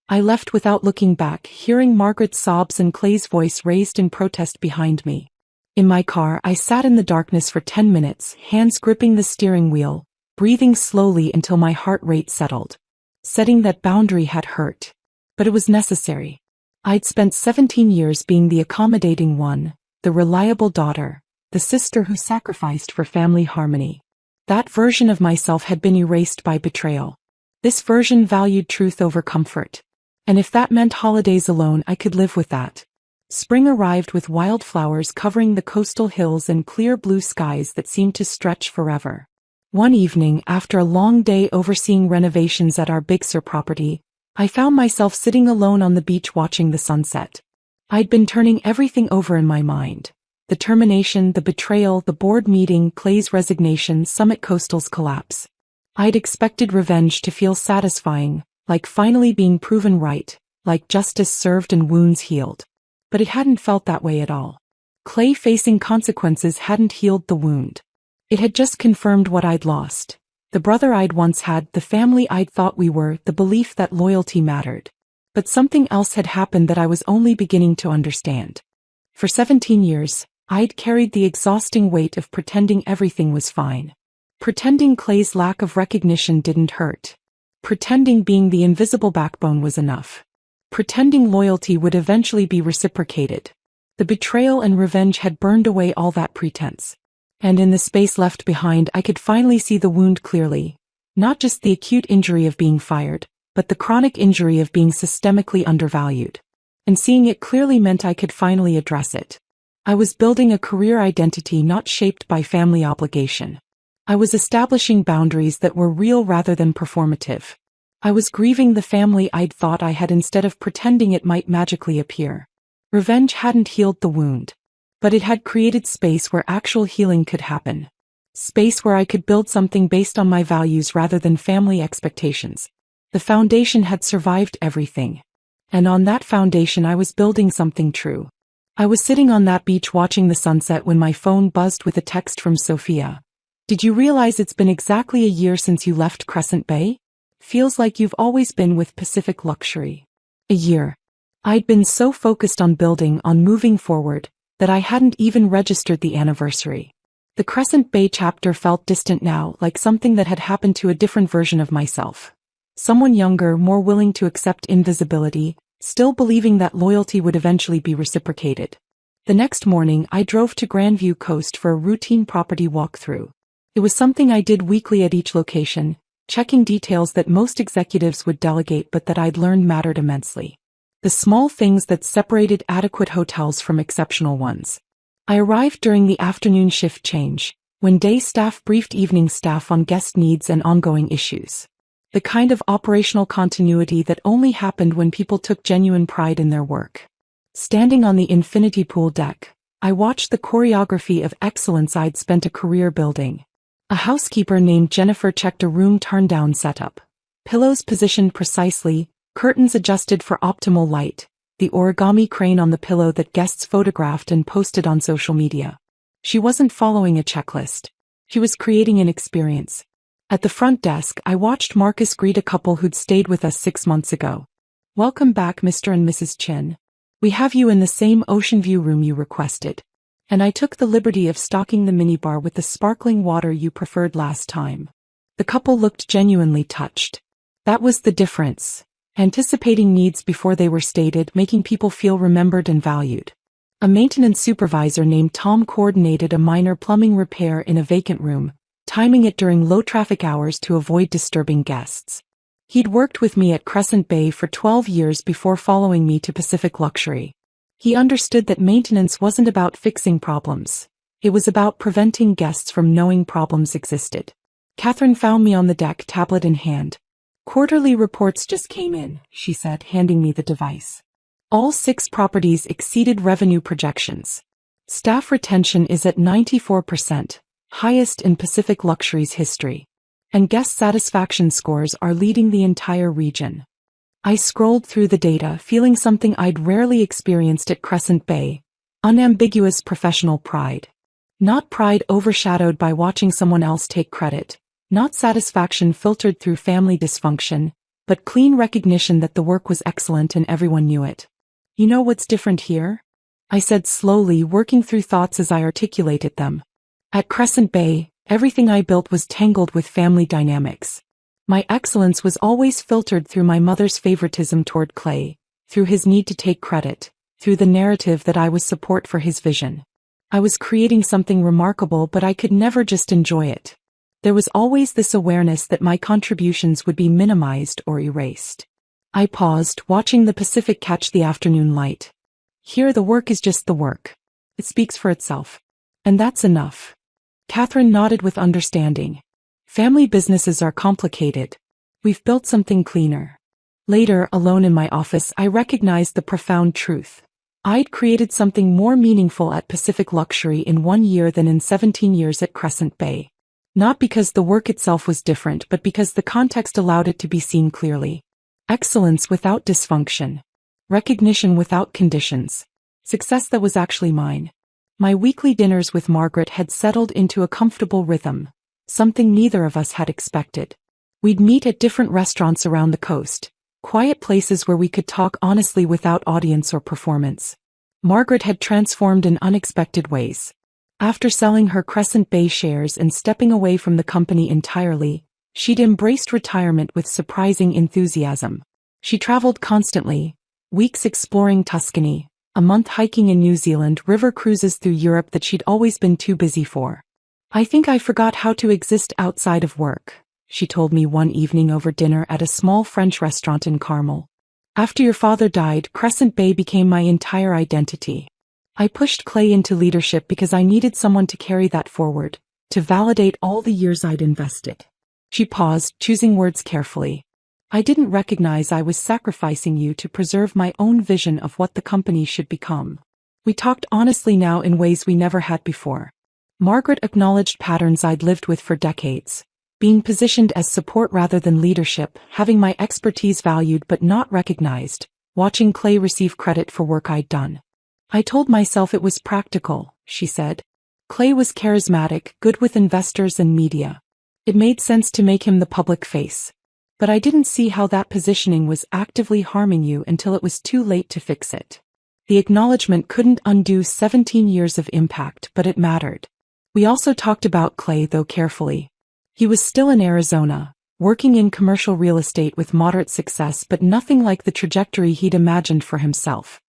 I left without looking back, hearing Margaret's sobs and Clay's voice raised in protest behind me. In my car, I sat in the darkness for 10 minutes, hands gripping the steering wheel, breathing slowly until my heart rate settled. Setting that boundary had hurt. But it was necessary. I'd spent 17 years being the accommodating one, the reliable daughter, the sister who sacrificed for family harmony. That version of myself had been erased by betrayal. This version valued truth over comfort. And if that meant holidays alone, I could live with that. Spring arrived with wildflowers covering the coastal hills and clear blue skies that seemed to stretch forever. One evening, after a long day overseeing renovations at our Big Sur property, I found myself sitting alone on the beach watching the sunset. I'd been turning everything over in my mind. The termination, the betrayal, the board meeting, Clay's resignation, Summit Coastal's collapse. I'd expected revenge to feel satisfying, like finally being proven right, like justice served and wounds healed. But it hadn't felt that way at all. Clay facing consequences hadn't healed the wound. It had just confirmed what I'd lost. The brother I'd once had, the family I'd thought we were, the belief that loyalty mattered. But something else had happened that I was only beginning to understand. For 17 years, I'd carried the exhausting weight of pretending everything was fine. Pretending Clay's lack of recognition didn't hurt. Pretending being the invisible backbone was enough. Pretending loyalty would eventually be reciprocated. The betrayal and revenge had burned away all that pretense. And in the space left behind, I could finally see the wound clearly. Not just the acute injury of being fired, but the chronic injury of being systemically undervalued. And seeing it clearly meant I could finally address it. I was building a career identity not shaped by family obligation. I was establishing boundaries that were real rather than performative. I was grieving the family I'd thought I had instead of pretending it might magically appear. Revenge hadn't healed the wound. But it had created space where actual healing could happen. Space where I could build something based on my values rather than family expectations. The foundation had survived everything. And on that foundation I was building something true. I was sitting on that beach watching the sunset when my phone buzzed with a text from Sophia. Did you realize it's been exactly a year since you left Crescent Bay? Feels like you've always been with Pacific Luxury. A year. I'd been so focused on building, on moving forward, that I hadn't even registered the anniversary. The Crescent Bay chapter felt distant now, like something that had happened to a different version of myself. Someone younger, more willing to accept invisibility, still believing that loyalty would eventually be reciprocated. The next morning, I drove to Grandview Coast for a routine property walkthrough. It was something I did weekly at each location, checking details that most executives would delegate but that I'd learned mattered immensely. The small things that separated adequate hotels from exceptional ones. I arrived during the afternoon shift change, when day staff briefed evening staff on guest needs and ongoing issues. The kind of operational continuity that only happened when people took genuine pride in their work. Standing on the infinity pool deck, I watched the choreography of excellence I'd spent a career building. A housekeeper named Jennifer checked a room turn-down setup. Pillows positioned precisely, curtains adjusted for optimal light, the origami crane on the pillow that guests photographed and posted on social media. She wasn't following a checklist. She was creating an experience. At the front desk, I watched Marcus greet a couple who'd stayed with us 6 months ago. "Welcome back, Mr. and Mrs. Chin. We have you in the same ocean view room you requested. And I took the liberty of stocking the minibar with the sparkling water you preferred last time." The couple looked genuinely touched. That was the difference. Anticipating needs before they were stated, making people feel remembered and valued. A maintenance supervisor named Tom coordinated a minor plumbing repair in a vacant room, timing it during low traffic hours to avoid disturbing guests. He'd worked with me at Crescent Bay for 12 years before following me to Pacific Luxury. He understood that maintenance wasn't about fixing problems. It was about preventing guests from knowing problems existed. Catherine found me on the deck, tablet in hand. "Quarterly reports just came in," she said, handing me the device. All 6 properties exceeded revenue projections. Staff retention is at 94%, highest in Pacific Luxury's history. And guest satisfaction scores are leading the entire region. I scrolled through the data, feeling something I'd rarely experienced at Crescent Bay, Unambiguous professional pride. Not pride overshadowed by watching someone else take credit, not satisfaction filtered through family dysfunction, but clean recognition that the work was excellent and everyone knew it. You know what's different here? I said slowly, working through thoughts as I articulated them. At Crescent Bay, everything I built was tangled with family dynamics. My excellence was always filtered through my mother's favoritism toward Clay, through his need to take credit, through the narrative that I was support for his vision. I was creating something remarkable, but I could never just enjoy it. There was always this awareness that my contributions would be minimized or erased. I paused, watching the Pacific catch the afternoon light. Here the work is just the work. It speaks for itself. And that's enough. Catherine nodded with understanding. Family businesses are complicated. We've built something cleaner. Later, alone in my office, I recognized the profound truth. I'd created something more meaningful at Pacific Luxury in 1 year than in 17 years at Crescent Bay. Not because the work itself was different, but because the context allowed it to be seen clearly. Excellence without dysfunction. Recognition without conditions. Success that was actually mine. My weekly dinners with Margaret had settled into a comfortable rhythm, something neither of us had expected. We'd meet at different restaurants around the coast, quiet places where we could talk honestly without audience or performance. Margaret had transformed in unexpected ways. After selling her Crescent Bay shares and stepping away from the company entirely, she'd embraced retirement with surprising enthusiasm. She traveled constantly, weeks exploring Tuscany, a month hiking in New Zealand, river cruises through Europe that she'd always been too busy for. I think I forgot how to exist outside of work, she told me one evening over dinner at a small French restaurant in Carmel. After your father died, Crescent Bay became my entire identity. I pushed Clay into leadership because I needed someone to carry that forward, to validate all the years I'd invested. She paused, choosing words carefully. I didn't recognize I was sacrificing you to preserve my own vision of what the company should become. We talked honestly now in ways we never had before. Margaret acknowledged patterns I'd lived with for decades. Being positioned as support rather than leadership, having my expertise valued but not recognized, watching Clay receive credit for work I'd done. I told myself it was practical, she said. Clay was charismatic, good with investors and media. It made sense to make him the public face. But I didn't see how that positioning was actively harming you until it was too late to fix it. The acknowledgement couldn't undo 17 years of impact, but it mattered. We also talked about Clay, though carefully. He was still in Arizona, working in commercial real estate with moderate success, but nothing like the trajectory he'd imagined for himself.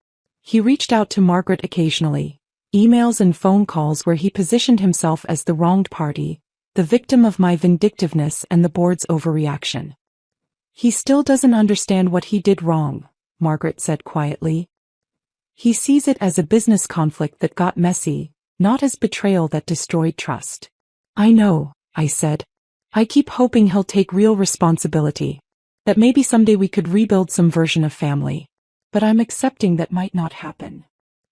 He reached out to Margaret occasionally, emails and phone calls where he positioned himself as the wronged party, the victim of my vindictiveness and the board's overreaction. He still doesn't understand what he did wrong, Margaret said quietly. He sees it as a business conflict that got messy, not as betrayal that destroyed trust. I know, I said. I keep hoping he'll take real responsibility. That maybe someday we could rebuild some version of family. But I'm accepting that might not happen.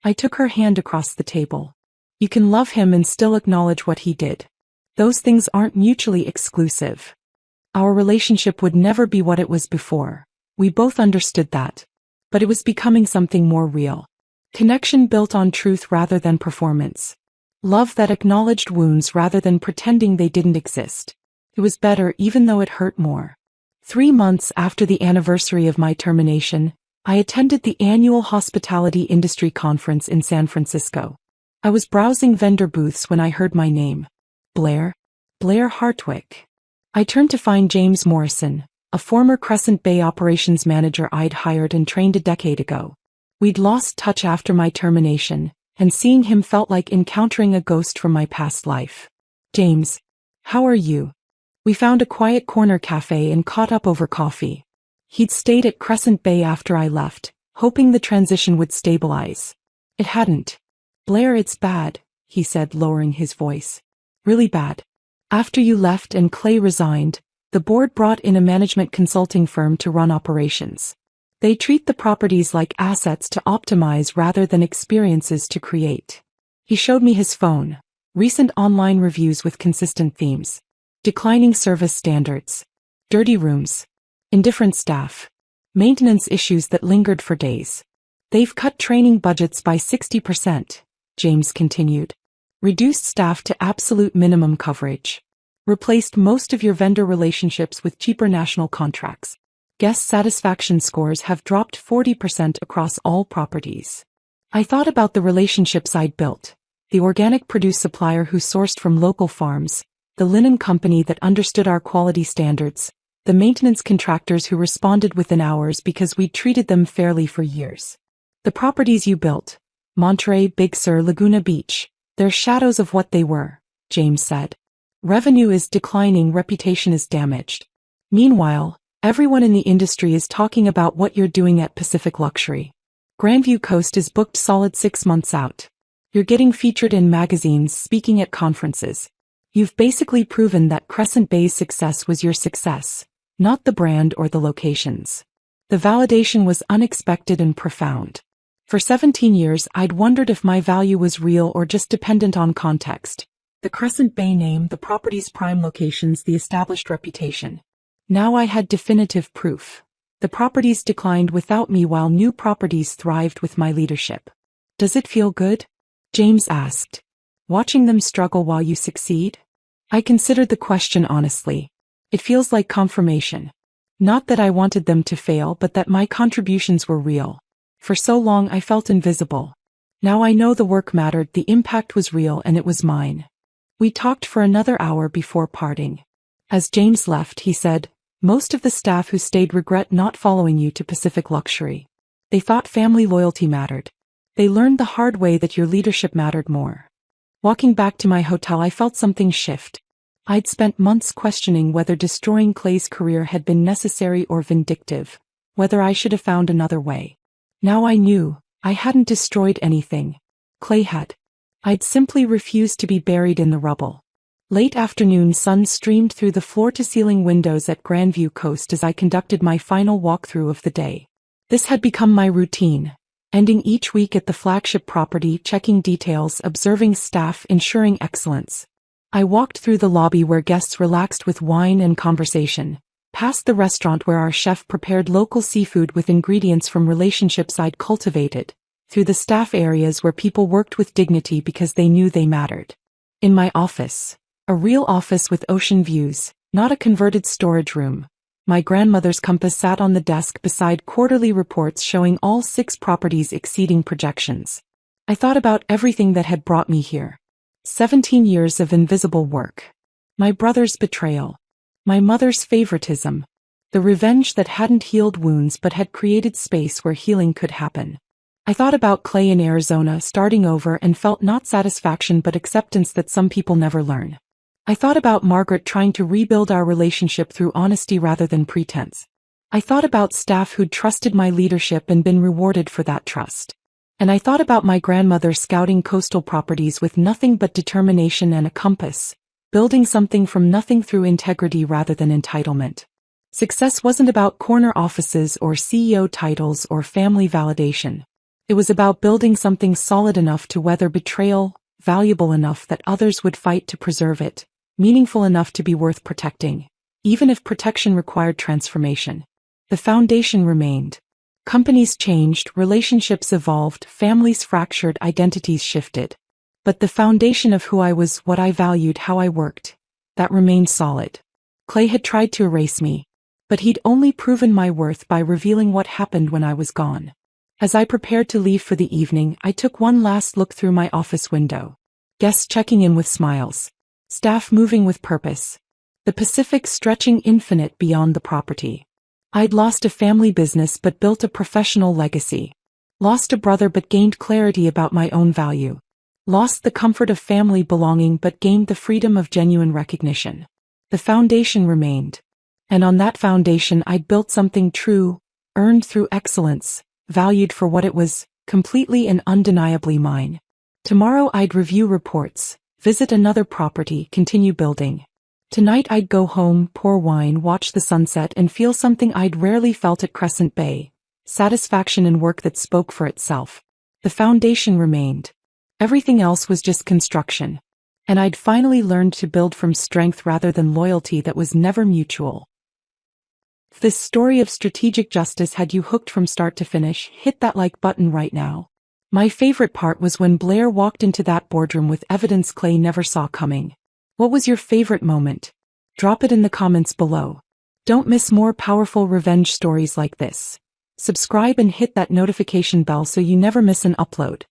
I took her hand across the table. You can love him and still acknowledge what he did. Those things aren't mutually exclusive. Our relationship would never be what it was before. We both understood that. But it was becoming something more real. Connection built on truth rather than performance. Love that acknowledged wounds rather than pretending they didn't exist. It was better even though it hurt more. 3 months after the anniversary of my termination, I attended the annual Hospitality Industry Conference in San Francisco. I was browsing vendor booths when I heard my name. Blair Hartwick. I turned to find James Morrison, a former Crescent Bay operations manager I'd hired and trained a decade ago. We'd lost touch after my termination, and seeing him felt like encountering a ghost from my past life. James, how are you? We found a quiet corner cafe and caught up over coffee. He'd stayed at Crescent Bay after I left, hoping the transition would stabilize. It hadn't. Blair, it's bad, he said, lowering his voice. Really bad. After you left and Clay resigned, the board brought in a management consulting firm to run operations. They treat the properties like assets to optimize rather than experiences to create. He showed me his phone, recent online reviews with consistent themes. Declining service standards, dirty rooms, indifferent staff, maintenance issues that lingered for days. They've cut training budgets by 60%, James continued. Reduced staff to absolute minimum coverage. Replaced most of your vendor relationships with cheaper national contracts. Guest satisfaction scores have dropped 40% across all properties. I thought about the relationships I'd built. The organic produce supplier who sourced from local farms, the linen company that understood our quality standards, the maintenance contractors who responded within hours because we'd treated them fairly for years. The properties you built, Monterey, Big Sur, Laguna Beach, they're shadows of what they were, James said. Revenue is declining, reputation is damaged. Meanwhile, everyone in the industry is talking about what you're doing at Pacific Luxury. Grandview Coast is booked solid 6 months out. You're getting featured in magazines, speaking at conferences. You've basically proven that Crescent Bay's success was your success, not the brand or the locations. The validation was unexpected and profound. For 17 years, I'd wondered if my value was real or just dependent on context. The Crescent Bay name, the property's prime locations, the established reputation. Now I had definitive proof. The properties declined without me while new properties thrived with my leadership. Does it feel good? James asked. Watching them struggle while you succeed? I considered the question honestly. It feels like confirmation. Not that I wanted them to fail, but that my contributions were real. For so long I felt invisible. Now I know the work mattered, the impact was real, and it was mine. We talked for another hour before parting. As James left, he said, most of the staff who stayed regret not following you to Pacific Luxury. They thought family loyalty mattered. They learned the hard way that your leadership mattered more. Walking back to my hotel, I felt something shift. I'd spent months questioning whether destroying Clay's career had been necessary or vindictive, whether I should have found another way. Now I knew, I hadn't destroyed anything. Clay had. I'd simply refused to be buried in the rubble. Late afternoon sun streamed through the floor-to-ceiling windows at Grandview Coast as I conducted my final walkthrough of the day. This had become my routine, ending each week at the flagship property, checking details, observing staff, ensuring excellence. I walked through the lobby where guests relaxed with wine and conversation, past the restaurant where our chef prepared local seafood with ingredients from relationships I'd cultivated, through the staff areas where people worked with dignity because they knew they mattered. In my office, a real office with ocean views, not a converted storage room, my grandmother's compass sat on the desk beside quarterly reports showing all 6 properties exceeding projections. I thought about everything that had brought me here. 17 years of invisible work. My brother's betrayal. My mother's favoritism. The revenge that hadn't healed wounds but had created space where healing could happen. I thought about Clay in Arizona starting over and felt not satisfaction but acceptance that some people never learn. I thought about Margaret trying to rebuild our relationship through honesty rather than pretense. I thought about staff who'd trusted my leadership and been rewarded for that trust. And I thought about my grandmother scouting coastal properties with nothing but determination and a compass, building something from nothing through integrity rather than entitlement. Success wasn't about corner offices or CEO titles or family validation. It was about building something solid enough to weather betrayal, valuable enough that others would fight to preserve it, meaningful enough to be worth protecting, even if protection required transformation. The foundation remained. Companies changed, relationships evolved, families fractured, identities shifted. But the foundation of who I was, what I valued, how I worked, that remained solid. Clay had tried to erase me, but he'd only proven my worth by revealing what happened when I was gone. As I prepared to leave for the evening, I took one last look through my office window. Guests checking in with smiles. Staff moving with purpose. The Pacific stretching infinite beyond the property. I'd lost a family business but built a professional legacy. Lost a brother but gained clarity about my own value. Lost the comfort of family belonging but gained the freedom of genuine recognition. The foundation remained. And on that foundation I'd built something true, earned through excellence, valued for what it was, completely and undeniably mine. Tomorrow I'd review reports, visit another property, continue building. Tonight I'd go home, pour wine, watch the sunset and feel something I'd rarely felt at Crescent Bay. Satisfaction in work that spoke for itself. The foundation remained. Everything else was just construction. And I'd finally learned to build from strength rather than loyalty that was never mutual. If this story of strategic justice had you hooked from start to finish, hit that like button right now. My favorite part was when Blair walked into that boardroom with evidence Clay never saw coming. What was your favorite moment? Drop it in the comments below. Don't miss more powerful revenge stories like this. Subscribe and hit that notification bell so you never miss an upload.